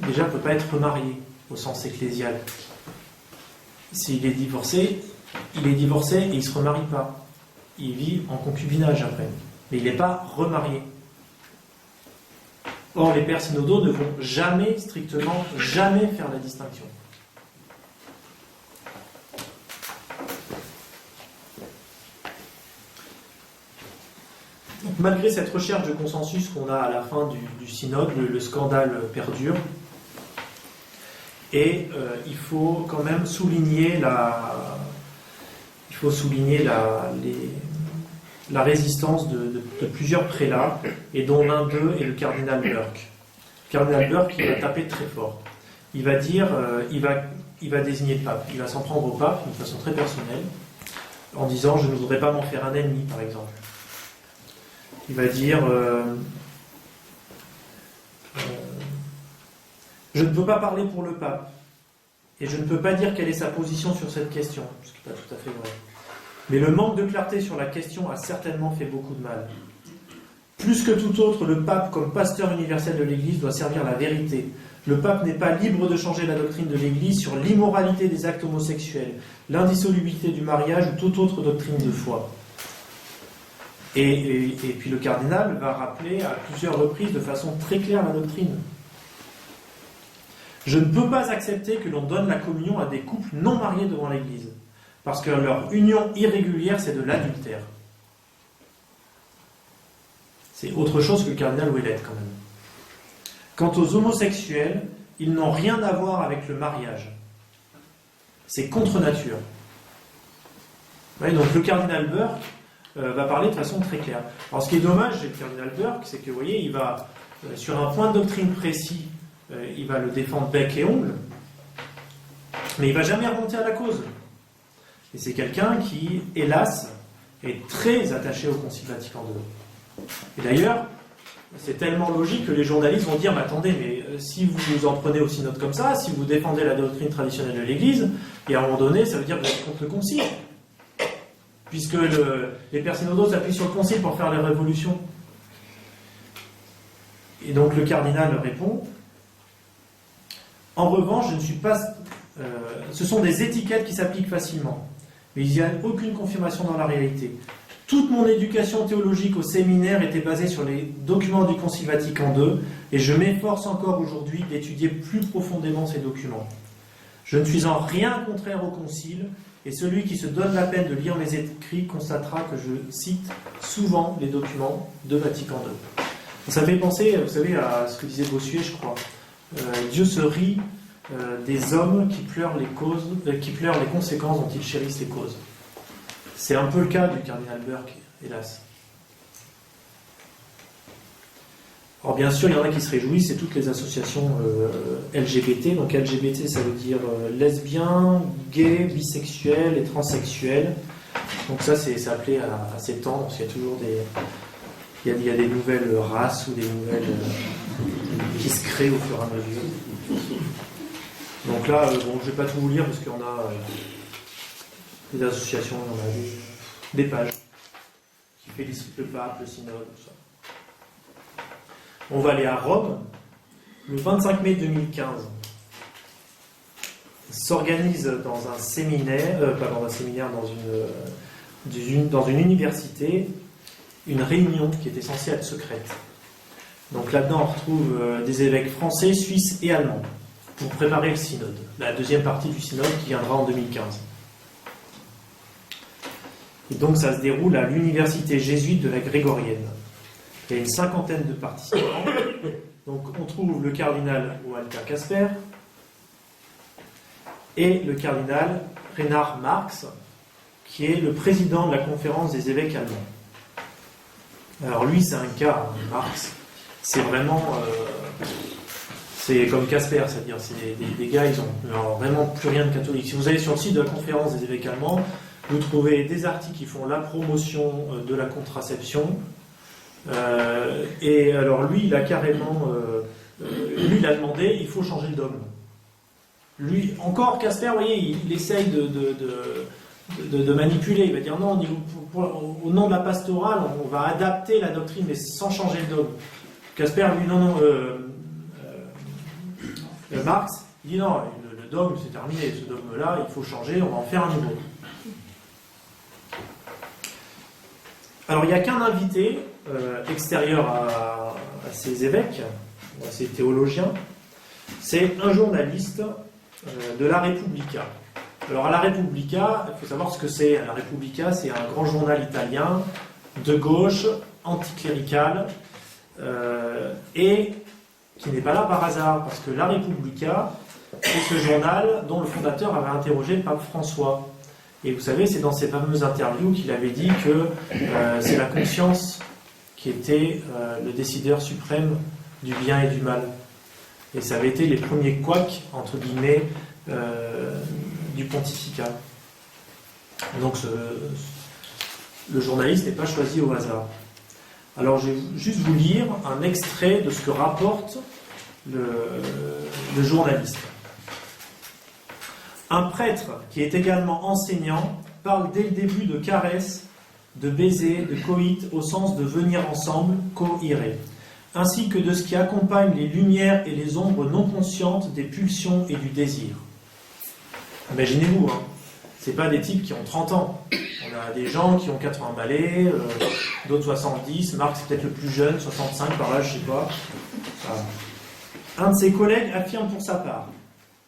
S1: déjà, ne peut pas être remarié au sens ecclésial. S'il est divorcé et il ne se remarie pas. Il vit en concubinage après, mais il n'est pas remarié. Or, les pères synodaux ne vont jamais, strictement jamais faire la distinction. Donc, malgré cette recherche de consensus qu'on a à la fin du synode, le scandale perdure. Et il faut quand même souligner la résistance de plusieurs prélats, et dont l'un d'eux est le cardinal Burke. Le cardinal Burke, il va taper très fort. Il va dire, il va désigner le pape. Il va s'en prendre au pape d'une façon très personnelle, en disant « je ne voudrais pas m'en faire un ennemi », par exemple. Il va dire je ne peux pas parler pour le pape, et je ne peux pas dire quelle est sa position sur cette question, ce qui n'est pas tout à fait vrai. Mais le manque de clarté sur la question a certainement fait beaucoup de mal. Plus que tout autre, le pape, comme pasteur universel de l'Église, doit servir la vérité. Le pape n'est pas libre de changer la doctrine de l'Église sur l'immoralité des actes homosexuels, l'indissolubilité du mariage ou toute autre doctrine de foi. Et puis le cardinal va rappeler à plusieurs reprises de façon très claire la doctrine. Je ne peux pas accepter que l'on donne la communion à des couples non mariés devant l'Église, parce que leur union irrégulière, c'est de l'adultère. C'est autre chose que le cardinal Ouellet, quand même. Quant aux homosexuels, ils n'ont rien à voir avec le mariage. C'est contre nature. Ouais, donc le cardinal Burke va parler de façon très claire. Alors ce qui est dommage chez le cardinal Burke, c'est que, vous voyez, il va, sur un point de doctrine précis, il va le défendre bec et ongle, mais il ne va jamais remonter à la cause. Et c'est quelqu'un qui, hélas, est très attaché au Concile Vatican II. Et d'ailleurs, c'est tellement logique que les journalistes vont dire « Mais attendez, mais si vous vous en prenez au synode comme ça, si vous défendez la doctrine traditionnelle de l'Église, et à un moment donné, ça veut dire que vous êtes contre le Concile. Puisque les pères synodaux s'appuient sur le Concile pour faire les révolutions. » Et donc le cardinal répond « En revanche, je ne suis pas... ce sont des étiquettes qui s'appliquent facilement, mais il n'y a aucune confirmation dans la réalité. Toute mon éducation théologique au séminaire était basée sur les documents du Concile Vatican II, et je m'efforce encore aujourd'hui d'étudier plus profondément ces documents. Je ne suis en rien contraire au Concile, et celui qui se donne la peine de lire mes écrits constatera que je cite souvent les documents de Vatican II. » Ça me fait penser, vous savez, à ce que disait Bossuet, je crois. Dieu se rit des hommes qui pleurent les conséquences dont ils chérissent les causes. C'est un peu le cas du cardinal Burke, hélas. Alors bien sûr, il y en a qui se réjouissent, c'est toutes les associations LGBT. Donc LGBT, ça veut dire lesbien, gay, bisexuel et transsexuel. Donc ça, c'est appelé à s'étendre, parce qu'il y a toujours il y a des nouvelles races ou des nouvelles qui se créent au fur et à mesure. Donc là, bon, je ne vais pas tout vous lire, parce qu'on a des associations, il y en a des pages qui félicitent le pape, le synode, tout ça. On va aller à Rome. Le 25 mai 2015, s'organise dans un séminaire, pas dans un séminaire, dans une université, une réunion qui était censée être secrète. Donc là-dedans, on retrouve des évêques français, suisses et allemands pour préparer le synode, la deuxième partie du synode qui viendra en 2015. Et donc ça se déroule à l'université jésuite de la Grégorienne. Il y a une 50aine de participants. Donc on trouve le cardinal Walter Casper et le cardinal Reinhard Marx, qui est le président de la conférence des évêques allemands. Alors lui, c'est un cas, Marx, c'est vraiment... c'est comme Casper, c'est-à-dire c'est des gars, ils ont vraiment plus rien de catholique. Si vous allez sur le site de la conférence des évêques allemands, vous trouvez des articles qui font la promotion de la contraception. Et alors lui, il a carrément... lui, il a demandé, il faut changer le dogme. Lui, encore Casper, vous voyez, il essaye de manipuler. Il va dire non, au nom de la pastorale, on va adapter la doctrine, mais sans changer le dogme. Casper, lui, non, Marx, il dit non, le dogme, c'est terminé. Ce dogme-là, il faut changer, on va en faire un nouveau. Alors, il n'y a qu'un invité extérieur à ces évêques, à ces théologiens, c'est un journaliste de La Repubblica. Alors, à La Repubblica, il faut savoir ce que c'est. La Repubblica, c'est un grand journal italien de gauche, anticlérical, et qui n'est pas là par hasard, parce que La Repubblica, c'est ce journal dont le fondateur avait interrogé le pape François. Et vous savez, c'est dans ces fameuses interviews qu'il avait dit que c'est la conscience qui était le décideur suprême du bien et du mal. Et ça avait été les premiers couacs, entre guillemets, du pontificat. Donc le journaliste n'est pas choisi au hasard. Alors je vais juste vous lire un extrait de ce que rapporte le journaliste. Un prêtre, qui est également enseignant, parle dès le début de caresses, de baisers, de coït, au sens de venir ensemble, coïrer, ainsi que de ce qui accompagne les lumières et les ombres non conscientes des pulsions et du désir. Imaginez-vous, hein, c'est pas des types qui ont 30 ans. On a des gens qui ont 80 balais, d'autres 70, Marc c'est peut-être le plus jeune, 65 par là, je sais pas. Un de ses collègues affirme pour sa part: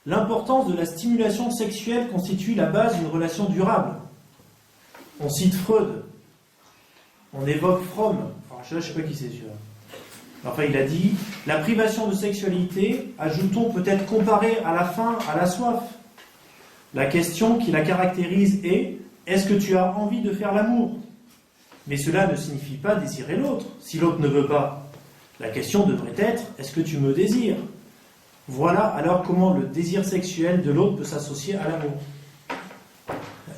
S1: l'importance de la stimulation sexuelle constitue la base d'une relation durable. On cite Freud, on évoque Fromm, enfin, je ne sais pas qui c'est celui-là. Enfin, il a dit, la privation de sexualité, ajoutons peut-être comparée à la faim, à la soif. La question qui la caractérise est, est-ce que tu as envie de faire l'amour? Mais cela ne signifie pas désirer l'autre, si l'autre ne veut pas. La question devrait être, est-ce que tu me désires? Voilà alors comment le désir sexuel de l'autre peut s'associer à l'amour.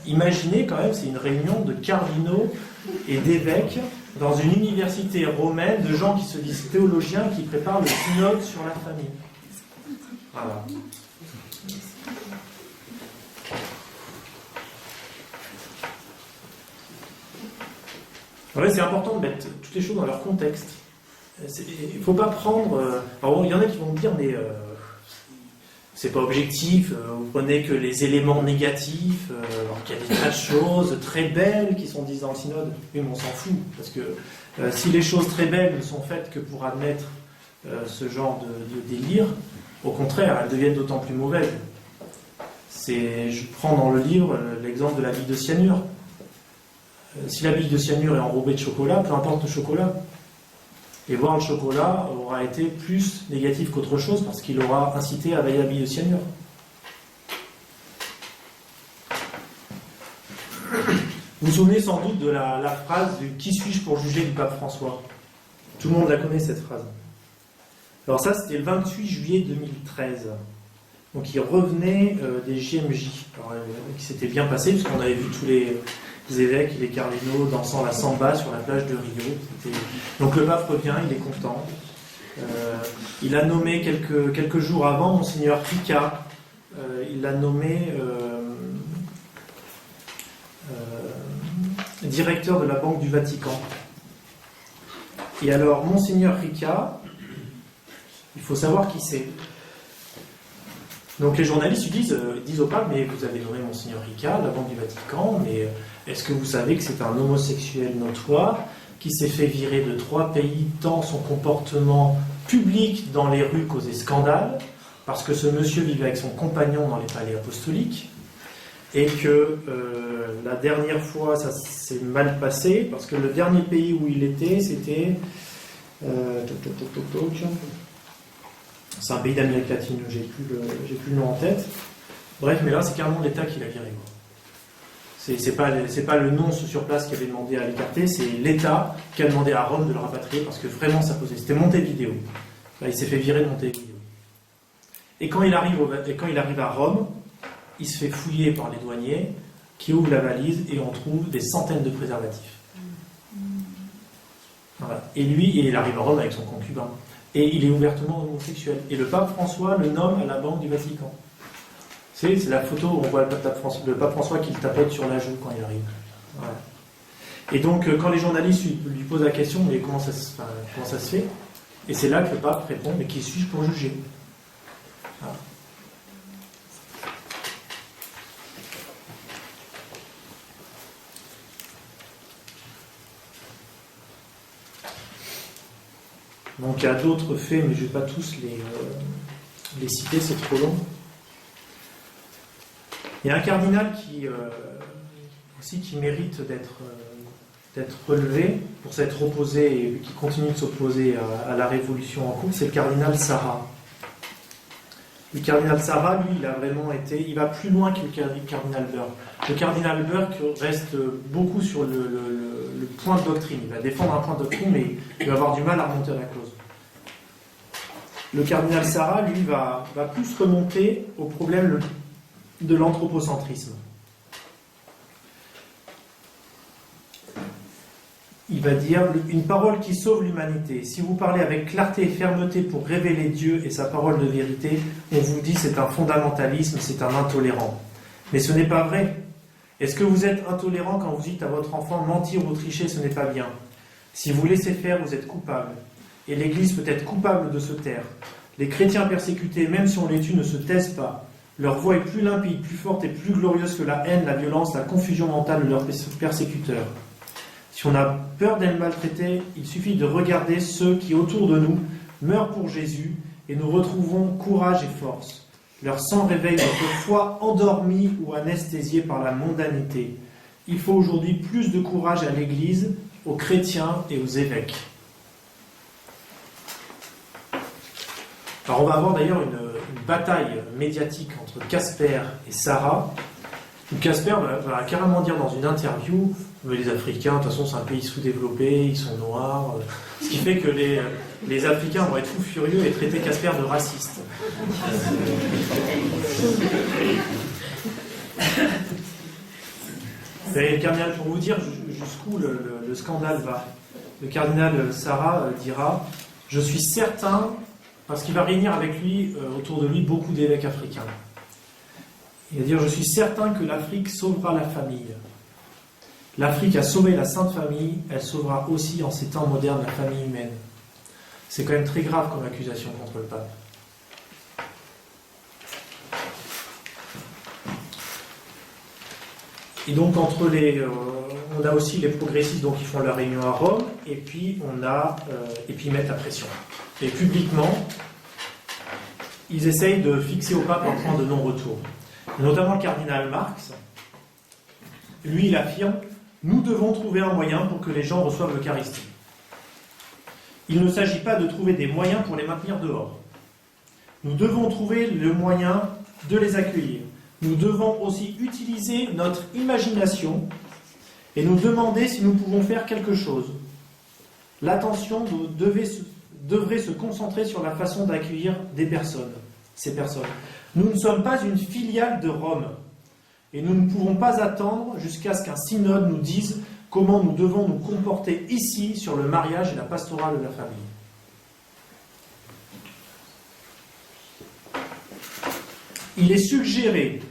S1: Imaginez quand même, c'est une réunion de cardinaux et d'évêques dans une université romaine, de gens qui se disent théologiens, qui préparent le synode sur la famille. Voilà. Ouais, c'est important de mettre toutes les choses dans leur contexte. Il ne faut pas prendre... Alors, il y en a qui vont me dire, mais c'est pas objectif, vous prenez que les éléments négatifs, alors qu'il y a des tas de choses très belles qui sont dites dans le synode. Oui, mais on s'en fout, parce que si les choses très belles ne sont faites que pour admettre ce genre de délire, au contraire, elles deviennent d'autant plus mauvaises. Je prends dans le livre l'exemple de la bille de cyanure. Si la bille de cyanure est enrobée de chocolat, peu importe le chocolat. Et boire le chocolat aura été plus négatif qu'autre chose parce qu'il aura incité à avaler la bille de cyanure. Vous vous souvenez sans doute de la phrase du « Qui suis-je pour juger » du pape François? Tout le monde la connaît, cette phrase. Alors ça, c'était le 28 juillet 2013. Donc il revenait des JMJ, qui s'était bien passé, puisqu'on avait vu tous les évêques et les cardinaux dansant la samba sur la plage de Rio. Donc le pape revient, il est content. Il a nommé quelques jours avant Monseigneur Ricca, il l'a nommé directeur de la Banque du Vatican. Et alors, Monseigneur Ricca, il faut savoir qui c'est. Donc les journalistes disent au pape, mais vous avez nommé Monseigneur Ricca, la Banque du Vatican, mais est-ce que vous savez que c'est un homosexuel notoire qui s'est fait virer de 3 pays tant son comportement public dans les rues causait scandale, parce que ce monsieur vivait avec son compagnon dans les palais apostoliques, et que la dernière fois ça s'est mal passé, parce que le dernier pays où il était, c'était c'est un pays d'Amérique latine, j'ai plus le nom en tête. Bref, mais là c'est carrément l'État qui l'a viré. C'est pas le nonce sur place qui avait demandé à l'écarter, c'est l'État qui a demandé à Rome de le rapatrier, parce que vraiment ça posait. C'était Montevideo. Là, il s'est fait virer de Montevideo. Et quand il arrive à Rome, il se fait fouiller par les douaniers qui ouvrent la valise et on trouve des centaines de préservatifs. Voilà. Et lui, il arrive à Rome avec son concubin. Et il est ouvertement homosexuel. Et le pape François le nomme à la Banque du Vatican. C'est la photo où on voit le pape François qui le tapote sur la joue quand il arrive. Voilà. Et donc, quand les journalistes lui posent la question, mais comment ça se fait? Et c'est là que le pape répond, mais qui suis-je pour juger? Voilà. Donc il y a d'autres faits, mais je ne vais pas tous les citer, c'est trop long. Il y a un cardinal qui mérite d'être relevé pour s'être opposé et qui continue de s'opposer à la révolution en cours, c'est le cardinal Sarah. Le cardinal Sarah, lui, il va plus loin que le cardinal Burke. Le cardinal Burke reste beaucoup sur le point de doctrine. Il va défendre un point de doctrine, mais il va avoir du mal à remonter à la cause. Le cardinal Sarah, lui, va plus remonter au problème de l'anthropocentrisme. Il va dire une parole qui sauve l'humanité. Si vous parlez avec clarté et fermeté pour révéler Dieu et sa parole de vérité, on vous dit c'est un fondamentalisme, c'est un intolérant. Mais ce n'est pas vrai. Est-ce que vous êtes intolérant quand vous dites à votre enfant mentir ou tricher, ce n'est pas bien? Si vous laissez faire, vous êtes coupable. Et l'Église peut être coupable de se taire. Les chrétiens persécutés, même si on les tue, ne se taisent pas. Leur voix est plus limpide, plus forte et plus glorieuse que la haine, la violence, la confusion mentale de leurs persécuteurs. Si on a peur d'être maltraité, il suffit de regarder ceux qui, autour de nous, meurent pour Jésus et nous retrouvons courage et force. Leur sang réveille notre foi endormie ou anesthésiée par la mondanité. Il faut aujourd'hui plus de courage à l'Église, aux chrétiens et aux évêques. Alors on va avoir d'ailleurs une bataille médiatique entre Casper et Sarah, où Casper va carrément dire dans une interview mais les Africains, de toute façon, c'est un pays sous-développé, ils sont noirs. Ce qui fait que les Africains vont être fous furieux et traiter Casper de raciste. Et le cardinal, pour vous dire jusqu'où le scandale va, le cardinal Sarah dira « Je suis certain », parce qu'il va réunir avec lui, autour de lui, beaucoup d'évêques africains. Il va dire « Je suis certain que l'Afrique sauvera la famille. L'Afrique a sauvé la Sainte Famille, elle sauvera aussi en ces temps modernes la famille humaine. » C'est quand même très grave comme accusation contre le pape. Et donc entre on a aussi les progressistes donc, qui font leur réunion à Rome, et puis ils mettent la pression. Et publiquement, ils essayent de fixer au pape un point de non-retour. Et notamment le cardinal Marx, lui il affirme « Nous devons trouver un moyen pour que les gens reçoivent l'Eucharistie. Il ne s'agit pas de trouver des moyens pour les maintenir dehors. Nous devons trouver le moyen de les accueillir. Nous devons aussi utiliser notre imagination et nous demander si nous pouvons faire quelque chose. L'attention devrait se concentrer sur la façon d'accueillir ces personnes. Nous ne sommes pas une filiale de Rome, et nous ne pouvons pas attendre jusqu'à ce qu'un synode nous dise comment nous devons nous comporter ici sur le mariage et la pastorale de la famille. Il est suggéré,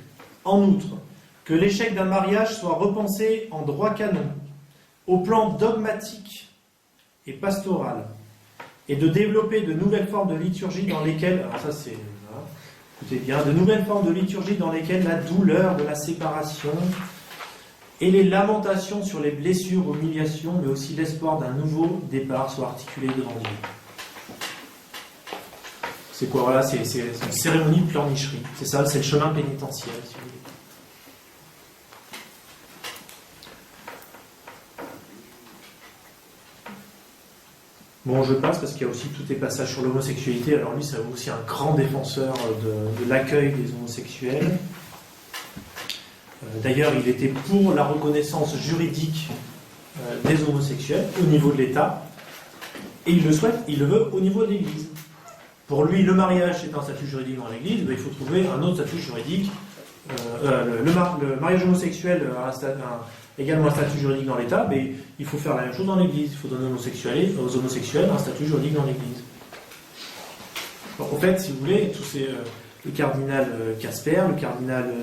S1: en outre, que l'échec d'un mariage soit repensé en droit canon, au plan dogmatique et pastoral, et de développer de nouvelles formes de liturgie dans lesquelles, alors ça c'est, voilà, écoutez bien, de nouvelles formes de liturgie dans lesquelles la douleur de la séparation et les lamentations sur les blessures, humiliations, mais aussi l'espoir d'un nouveau départ soient articulés devant Dieu. C'est quoi? Voilà, c'est une cérémonie de pleurnicherie. C'est ça, c'est le chemin pénitentiel, si vous voulez. Bon, je passe parce qu'il y a aussi tous les passages sur l'homosexualité. Alors lui, c'est aussi un grand défenseur de l'accueil des homosexuels. D'ailleurs, il était pour la reconnaissance juridique des homosexuels au niveau de l'État. Et il le souhaite, il le veut au niveau de l'Église. Pour lui, le mariage est un statut juridique dans l'Église, il faut trouver un autre statut juridique. Le mariage homosexuel a également un statut juridique dans l'État, mais il faut faire la même chose dans l'Église. Il faut donner aux homosexuels un statut juridique dans l'Église. En fait, si vous voulez, le cardinal Casper, le cardinal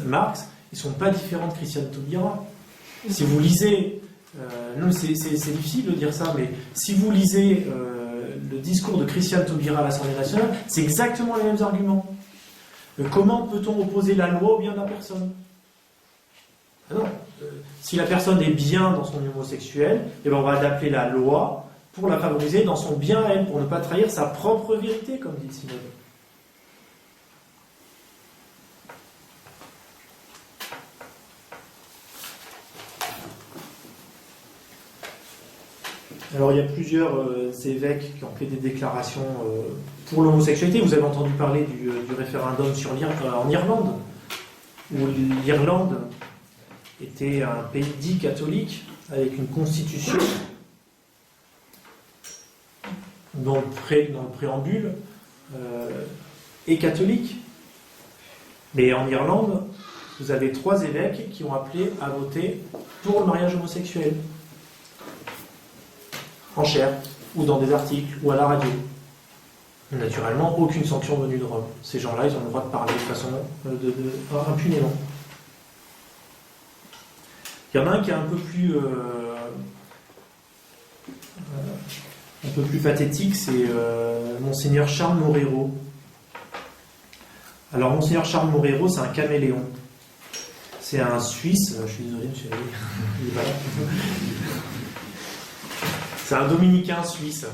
S1: Marx, ils ne sont pas différents de Christiane Taubira. Si vous lisez, non, c'est difficile de dire ça, mais si vous lisez le discours de Christiane Taubira à l'Assemblée nationale, c'est exactement les mêmes arguments. Comment peut-on opposer la loi au bien de la personne? Ah non. Si la personne est bien dans son homosexuel, eh ben on va adapter la loi pour la favoriser dans son bien à elle, pour ne pas trahir sa propre vérité, comme dit le synode. Alors il y a plusieurs évêques qui ont fait des déclarations pour l'homosexualité. Vous avez entendu parler du référendum en Irlande, où l'Irlande était un pays dit catholique, avec une constitution dont le préambule est catholique. Mais en Irlande, vous avez 3 évêques qui ont appelé à voter pour le mariage homosexuel. En chair, ou dans des articles, ou à la radio. Naturellement, aucune sanction venue de Rome. Ces gens-là, ils ont le droit de parler de façon impunément. Il y en a un qui est un peu plus pathétique, c'est Monseigneur Charles Morero. Alors, Monseigneur Charles Morero, c'est un caméléon. C'est un Suisse, je suis désolé, monsieur. Il est pas là. C'est un dominicain suisse.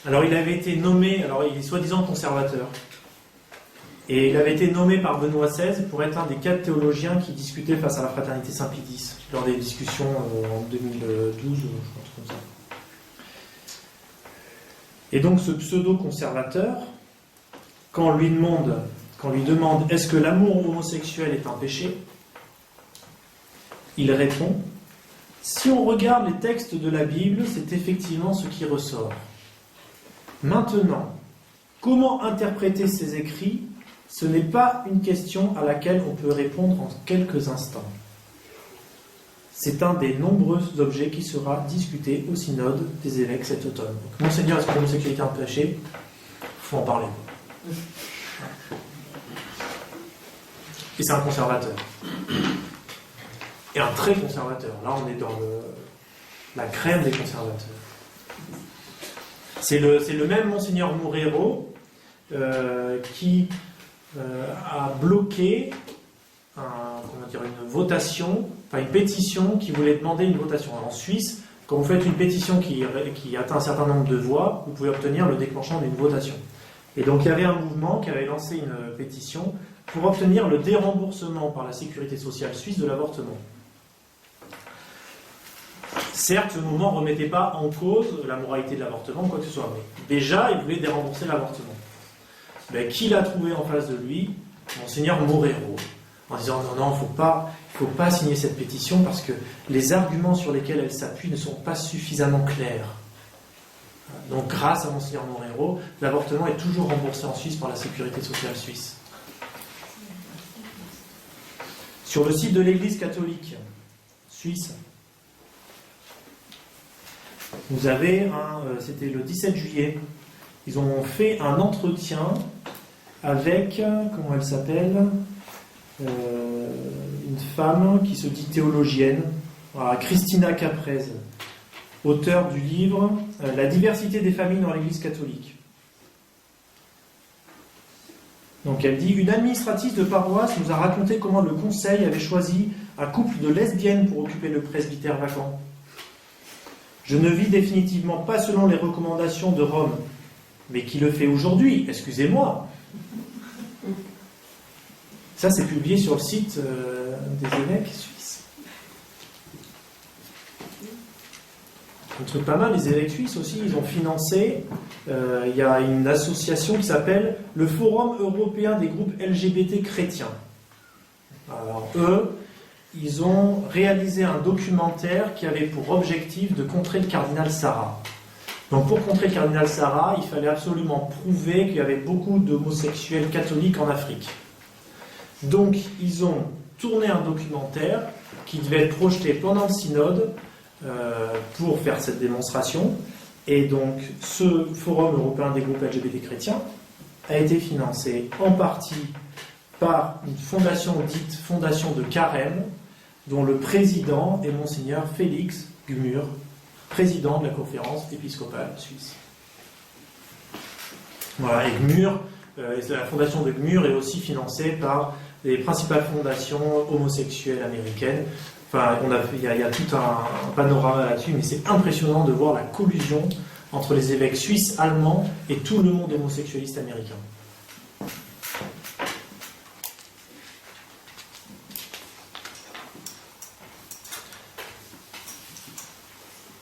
S1: Alors il avait été nommé, alors il est soi-disant conservateur, et il avait été nommé par Benoît XVI pour être un des 4 théologiens qui discutaient face à la fraternité Saint-Pédis, lors des discussions en 2012, je pense comme ça. Et donc ce pseudo-conservateur, quand on lui demande est-ce que l'amour homosexuel est un péché, il répond: si on regarde les textes de la Bible, c'est effectivement ce qui ressort. Maintenant, comment interpréter ces écrits? Ce n'est pas une question à laquelle on peut répondre en quelques instants. C'est un des nombreux objets qui sera discuté au synode des évêques cet automne. Donc, Monseigneur, est-ce que l'homosexualité est un péché? Il faut en parler. Et c'est un conservateur. Et un très conservateur. Là, on est dans la crème des conservateurs. C'est le même Monseigneur Morero qui a bloqué une votation, enfin une pétition qui voulait demander une votation. Alors, en Suisse, quand vous faites une pétition qui atteint un certain nombre de voix, vous pouvez obtenir le déclenchement d'une votation. Et donc, il y avait un mouvement qui avait lancé une pétition pour obtenir le déremboursement par la sécurité sociale suisse de l'avortement. Certes, ce mouvement ne remettait pas en cause la moralité de l'avortement ou quoi que ce soit, mais déjà, il voulait dérembourser l'avortement. Mais qui l'a trouvé en face de lui? Monseigneur Morero, en disant non, il ne faut pas signer cette pétition parce que les arguments sur lesquels elle s'appuie ne sont pas suffisamment clairs. Donc grâce à Monseigneur Morero, l'avortement est toujours remboursé en Suisse par la sécurité sociale suisse. Sur le site de l'Église catholique suisse, vous avez, c'était le 17 juillet, ils ont fait un entretien avec, comment elle s'appelle, une femme qui se dit théologienne, Christina Caprez, auteure du livre La diversité des familles dans l'Église catholique. Donc elle dit, une administratrice de paroisse nous a raconté comment le conseil avait choisi un couple de lesbiennes pour occuper le presbytère vacant. Je ne vis définitivement pas selon les recommandations de Rome, mais qui le fait aujourd'hui, excusez-moi. Ça, c'est publié sur le site des évêques suisses. Un truc pas mal, les évêques suisses aussi, ils ont financé, il y a une association qui s'appelle le Forum européen des groupes LGBT chrétiens. Alors eux, ils ont réalisé un documentaire qui avait pour objectif de contrer le cardinal Sarah. Donc pour contrer le cardinal Sarah, il fallait absolument prouver qu'il y avait beaucoup d'homosexuels catholiques en Afrique. Donc ils ont tourné un documentaire qui devait être projeté pendant le synode pour faire cette démonstration. Et donc ce Forum européen des groupes LGBT chrétiens a été financé en partie par une fondation dite Fondation de Carême, dont le président est Monseigneur Félix Gmür, président de la conférence épiscopale suisse. Voilà, et Gmür, la fondation de Gmür est aussi financée par les principales fondations homosexuelles américaines. Enfin, il y a tout un panorama là-dessus, mais c'est impressionnant de voir la collusion entre les évêques suisses, allemands et tout le monde homosexualiste américain.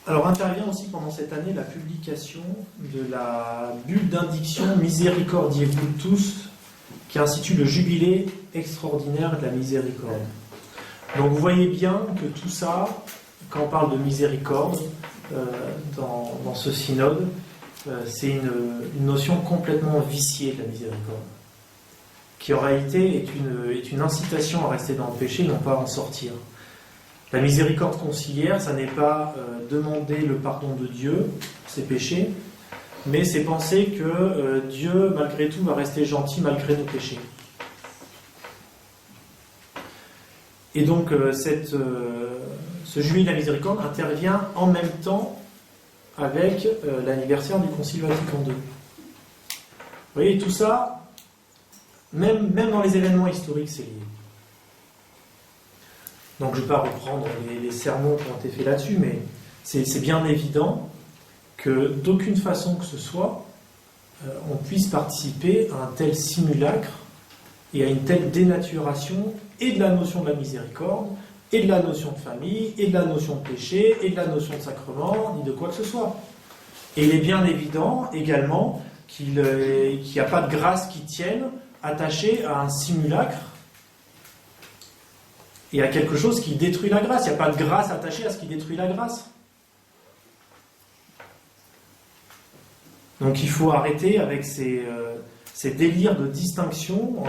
S1: Alors intervient aussi pendant cette année la publication de la bulle d'indiction Miséricordiez-vous tous, qui institue le jubilé extraordinaire de la miséricorde. Donc vous voyez bien que tout ça, quand on parle de miséricorde dans ce synode, c'est une notion complètement viciée de la miséricorde, qui en réalité est une incitation à rester dans le péché et non pas à en sortir. La miséricorde conciliaire, ça n'est pas demander le pardon de Dieu, ses péchés, mais c'est penser que Dieu, malgré tout, va rester gentil malgré nos péchés. Et donc, ce jubilé de la miséricorde intervient en même temps avec l'anniversaire du Concile Vatican II. Vous voyez, tout ça, même dans les événements historiques, c'est lié. Donc je ne vais pas reprendre les sermons qui ont été faits là-dessus, mais c'est bien évident que d'aucune façon que ce soit, on puisse participer à un tel simulacre et à une telle dénaturation et de la notion de la miséricorde, et de la notion de famille, et de la notion de péché, et de la notion de sacrement, ni de quoi que ce soit. Et il est bien évident également qu'il n'y a pas de grâce qui tienne attachée à un simulacre et à quelque chose qui détruit la grâce. Il n'y a pas de grâce attachée à ce qui détruit la grâce. Donc il faut arrêter avec ces délires de distinction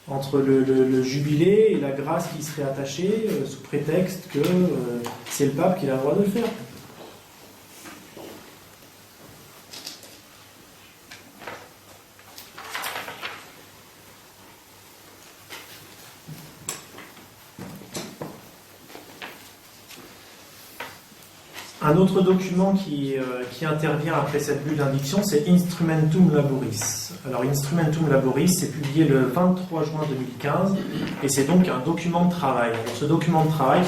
S1: entre le jubilé et la grâce qui serait attachée sous prétexte que c'est le pape qui a le droit de le faire. Un autre document qui intervient après cette bulle d'indiction, c'est Instrumentum Laboris. Alors, Instrumentum Laboris, c'est publié le 23 juin 2015, et c'est donc un document de travail. Alors, ce document de travail,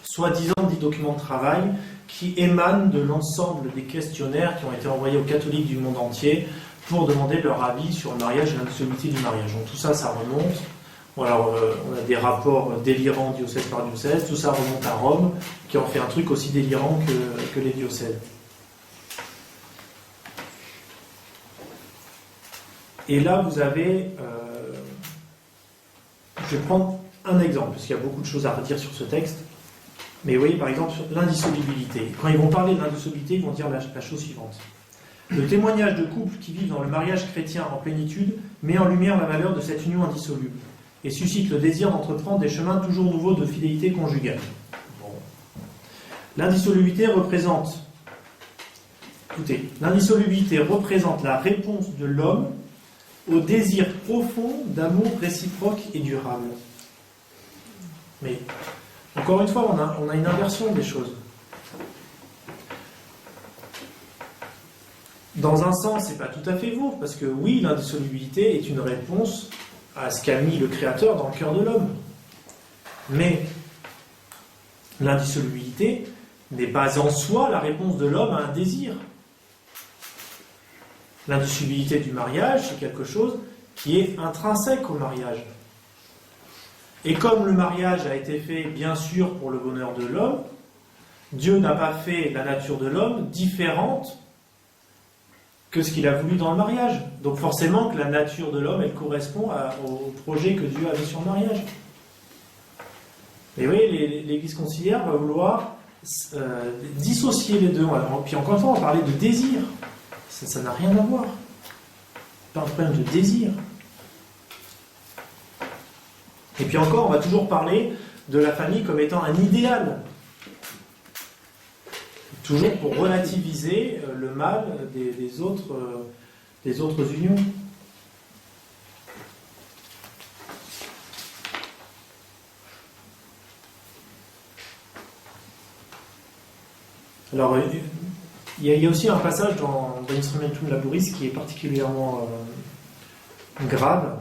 S1: soi-disant dit document de travail, qui émane de l'ensemble des questionnaires qui ont été envoyés aux catholiques du monde entier pour demander leur avis sur le mariage et l'indissolubilité du mariage. Donc tout ça, ça remonte. Bon, alors, on a des rapports délirants diocèse par diocèse, tout ça remonte à Rome, qui en fait un truc aussi délirant que les diocèses. Et là, vous avez... je vais prendre un exemple, parce qu'il y a beaucoup de choses à redire sur ce texte. Mais vous voyez, par exemple, sur l'indissolubilité. Quand ils vont parler de l'indissolubilité, ils vont dire la chose suivante. Le témoignage de couples qui vivent dans le mariage chrétien en plénitude met en lumière la valeur de cette union indissoluble et suscite le désir d'entreprendre des chemins toujours nouveaux de fidélité conjugale. Bon. L'indissolubilité représente la réponse de l'homme au désir profond d'amour réciproque et durable. Mais, encore une fois, on a une inversion des choses. Dans un sens, c'est pas tout à fait vrai, parce que oui, l'indissolubilité est une réponse à ce qu'a mis le Créateur dans le cœur de l'homme. Mais l'indissolubilité n'est pas en soi la réponse de l'homme à un désir. L'indissolubilité du mariage, c'est quelque chose qui est intrinsèque au mariage. Et comme le mariage a été fait, bien sûr, pour le bonheur de l'homme, Dieu n'a pas fait la nature de l'homme différente que ce qu'il a voulu dans le mariage. Donc forcément que la nature de l'homme, elle correspond au projet que Dieu avait sur le mariage. Et vous voyez, l'Église conciliaire va vouloir dissocier les deux. Puis encore une fois, on va parler de désir. Ça n'a rien à voir. Pas un problème de désir. Et puis encore, on va toujours parler de la famille comme étant un idéal. Toujours pour relativiser le mal des autres unions. Alors, il y a aussi un passage dans Instrumentum Laboris qui est particulièrement grave.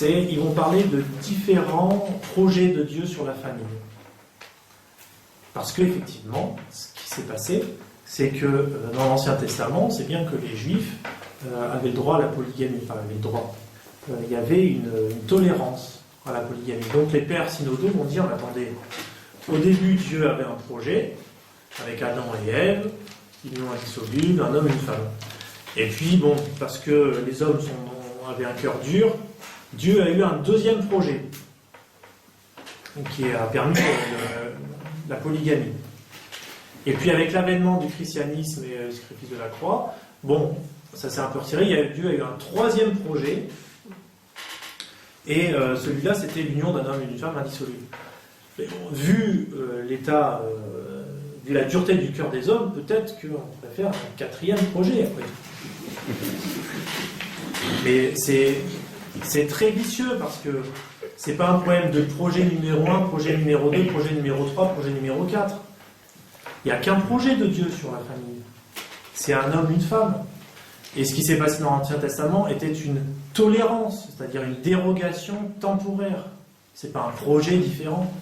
S1: Ils vont parler de différents projets de Dieu sur la famille. Parce qu'effectivement, ce qui s'est passé, c'est que dans l'Ancien Testament, c'est bien que les Juifs avaient le droit à la polygamie. Enfin, avaient le droit. Il y avait une tolérance à la polygamie. Donc les pères synodaux vont dire, attendez, au début, Dieu avait un projet, avec Adam et Ève, union indissoluble, un homme et une femme. Et puis, bon, parce que les hommes avaient un cœur dur, Dieu a eu un deuxième projet, qui a permis la polygamie. Et puis avec l'avènement du christianisme et le sacrifice de la croix, bon, ça s'est un peu retiré, Dieu a eu un troisième projet, et celui-là c'était l'union d'un homme et d'une femme indissoluble. Mais bon, vu l'état, vu la dureté du cœur des hommes, peut-être qu'on pourrait faire un quatrième projet après. Mais c'est très vicieux parce que c'est pas un problème de projet numéro 1, projet numéro 2, projet numéro 3, projet numéro 4. Il n'y a qu'un projet de Dieu sur la famille. C'est un homme, une femme. Et ce qui s'est passé dans l'Ancien Testament était une tolérance, c'est-à-dire une dérogation temporaire. C'est pas un projet différent.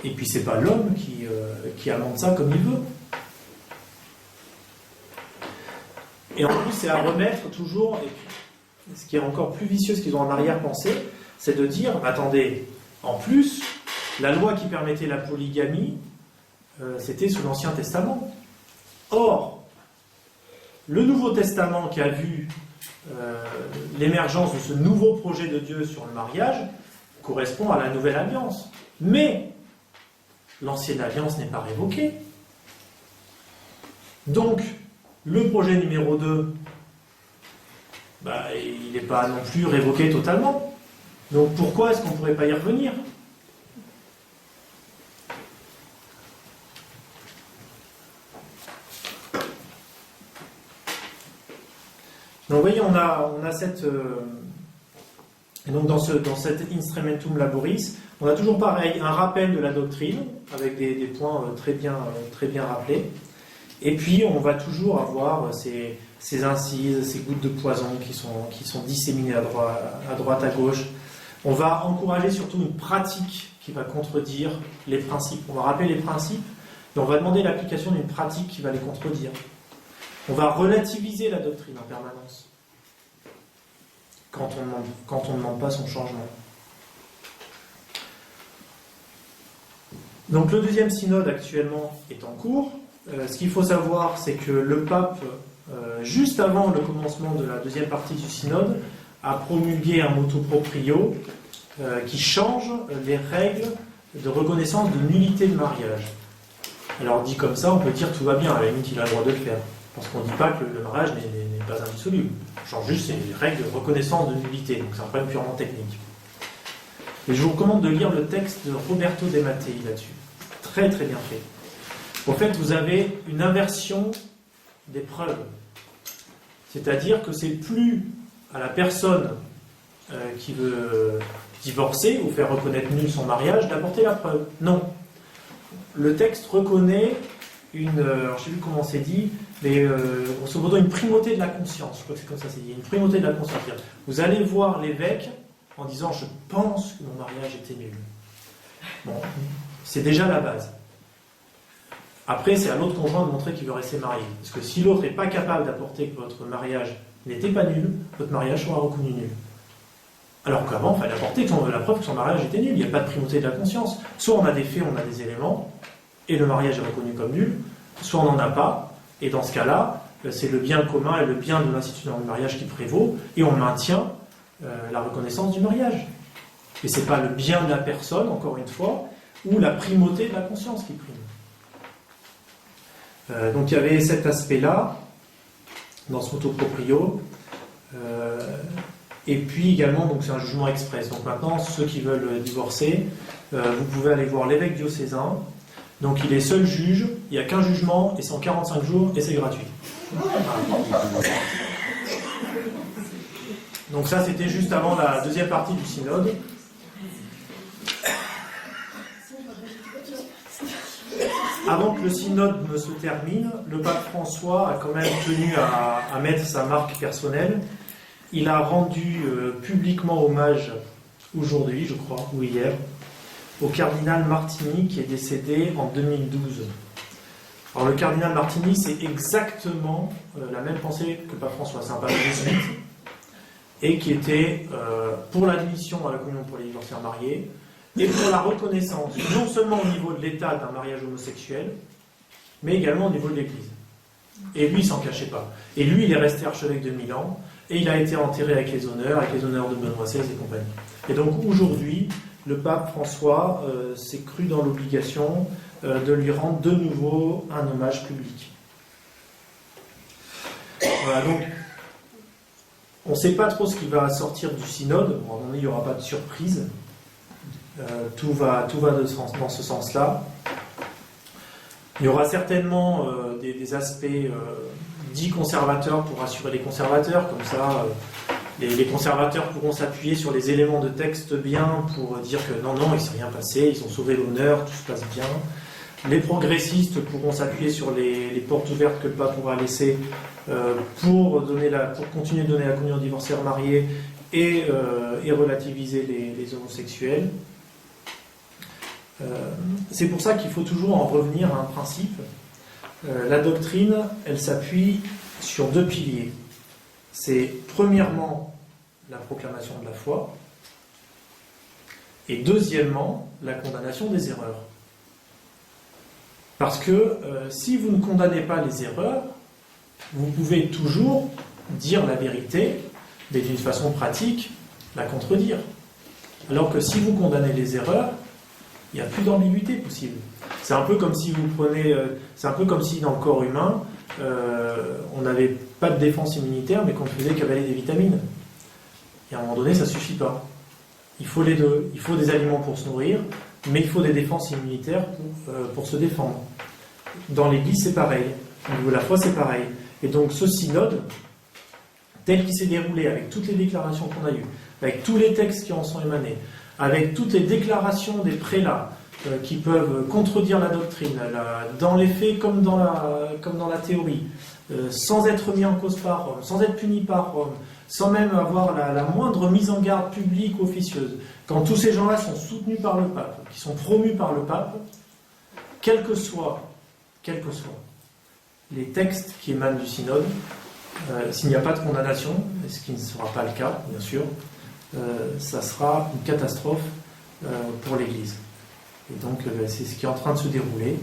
S1: Et puis c'est pas l'homme qui amende ça comme il veut. Et en plus, c'est à remettre toujours, et puis, ce qui est encore plus vicieux, ce qu'ils ont en arrière-pensée, c'est de dire, attendez, en plus, la loi qui permettait la polygamie, c'était sous l'Ancien Testament. Or, le Nouveau Testament qui a vu l'émergence de ce nouveau projet de Dieu sur le mariage, correspond à la Nouvelle Alliance. Mais, l'Ancienne Alliance n'est pas révoquée. Donc, le projet numéro 2, il n'est pas non plus révoqué totalement. Donc pourquoi est-ce qu'on ne pourrait pas y revenir ? Donc vous voyez, on a cette... Et donc dans cet Instrumentum Laboris, on a toujours pareil, un rappel de la doctrine, avec des points très bien rappelés. Et puis, on va toujours avoir ces incises, ces gouttes de poison qui sont disséminées à droite, à gauche. On va encourager surtout une pratique qui va contredire les principes. On va rappeler les principes, et on va demander l'application d'une pratique qui va les contredire. On va relativiser la doctrine en permanence, quand on ne demande pas son changement. Donc, le deuxième synode actuellement est en cours. Ce qu'il faut savoir, c'est que le pape, juste avant le commencement de la deuxième partie du synode, a promulgué un motu proprio qui change les règles de reconnaissance de nullité de mariage. Alors dit comme ça, on peut dire tout va bien, à la limite il a le droit de le faire. Parce qu'on ne dit pas que le mariage n'est pas indissoluble. On change juste les règles de reconnaissance de nullité, donc c'est un problème purement technique. Et je vous recommande de lire le texte de Roberto De Mattei là-dessus. Très très bien fait. En fait, vous avez une inversion des preuves. C'est-à-dire que c'est plus à la personne qui veut divorcer ou faire reconnaître nul son mariage d'apporter la preuve. Non. Le texte reconnaît alors je ne sais plus comment c'est dit, mais grosso modo une primauté de la conscience. Je crois que c'est comme ça c'est dit. Une primauté de la conscience. Vous allez voir l'évêque en disant « je pense que mon mariage était nul ». Bon, c'est déjà la base. Après, c'est à l'autre conjoint de montrer qu'il veut rester marié. Parce que si l'autre n'est pas capable d'apporter que votre mariage n'était pas nul, votre mariage sera reconnu nul. Alors qu'avant, il fallait apporter la preuve que son mariage était nul. Il n'y a pas de primauté de la conscience. Soit on a des faits, on a des éléments, et le mariage est reconnu comme nul, soit on n'en a pas, et dans ce cas-là, c'est le bien commun et le bien de l'institution du mariage qui prévaut, et on maintient la reconnaissance du mariage. Et ce n'est pas le bien de la personne, encore une fois, ou la primauté de la conscience qui prime. Donc il y avait cet aspect-là, dans ce motu proprio, et puis également, donc c'est un jugement express. Donc maintenant, ceux qui veulent divorcer, vous pouvez aller voir l'évêque diocésain. Donc il est seul juge, il n'y a qu'un jugement, et c'est en 45 jours, et c'est gratuit. Donc ça, c'était juste avant la deuxième partie du synode. Avant que le synode ne se termine, le pape François a quand même tenu à mettre sa marque personnelle. Il a rendu publiquement hommage aujourd'hui, je crois, ou hier, au cardinal Martini qui est décédé en 2012. Alors le cardinal Martini, c'est exactement la même pensée que le pape François. C'est un pape jésuite et qui était pour l'admission à la communion pour les divorcés mariés et pour la reconnaissance, non seulement au niveau de l'état d'un mariage homosexuel, mais également au niveau de l'Église. Et lui, il s'en cachait pas. Et lui, il est resté archevêque de Milan, et il a été enterré avec les honneurs de Benoît XVI et compagnie. Et donc aujourd'hui, le pape François s'est cru dans l'obligation de lui rendre de nouveau un hommage public. Voilà, donc on ne sait pas trop ce qui va sortir du synode. Bon, à un moment donné, il n'y aura pas de surprise. Tout va dans ce sens-là. Il y aura certainement des aspects dits conservateurs pour rassurer les conservateurs, comme ça les conservateurs pourront s'appuyer sur les éléments de texte bien pour dire que non, il ne s'est rien passé, ils ont sauvé l'honneur, tout se passe bien. Les progressistes pourront s'appuyer sur les portes ouvertes que le pape pourra laisser pour continuer de donner la communion aux divorcés mariés et relativiser les homosexuels. C'est pour ça qu'il faut toujours en revenir à un principe. La doctrine, elle s'appuie sur deux piliers. C'est premièrement la proclamation de la foi et deuxièmement la condamnation des erreurs. Parce que si vous ne condamnez pas les erreurs, vous pouvez toujours dire la vérité, mais d'une façon pratique, la contredire. Alors que si vous condamnez les erreurs, il n'y a plus d'ambiguïté possible. C'est un peu comme si c'est un peu comme si dans le corps humain, on n'avait pas de défense immunitaire, mais qu'on ne faisait qu'avaler des vitamines. Et à un moment donné, ça ne suffit pas. Il faut les deux. Il faut des aliments pour se nourrir, mais il faut des défenses immunitaires pour se défendre. Dans l'Église, c'est pareil. Au niveau de la foi, c'est pareil. Et donc, ce synode, tel qu'il s'est déroulé, avec toutes les déclarations qu'on a eues, avec tous les textes qui en sont émanés, avec toutes les déclarations des prélats qui peuvent contredire la doctrine, dans les faits comme dans la théorie, sans être mis en cause par Rome, sans être puni par Rome, sans même avoir la moindre mise en garde publique ou officieuse, quand tous ces gens-là sont soutenus par le pape, qui sont promus par le pape, quels que soient les textes qui émanent du synode, s'il n'y a pas de condamnation, ce qui ne sera pas le cas, bien sûr, ça sera une catastrophe pour l'Église. Et donc, c'est ce qui est en train de se dérouler.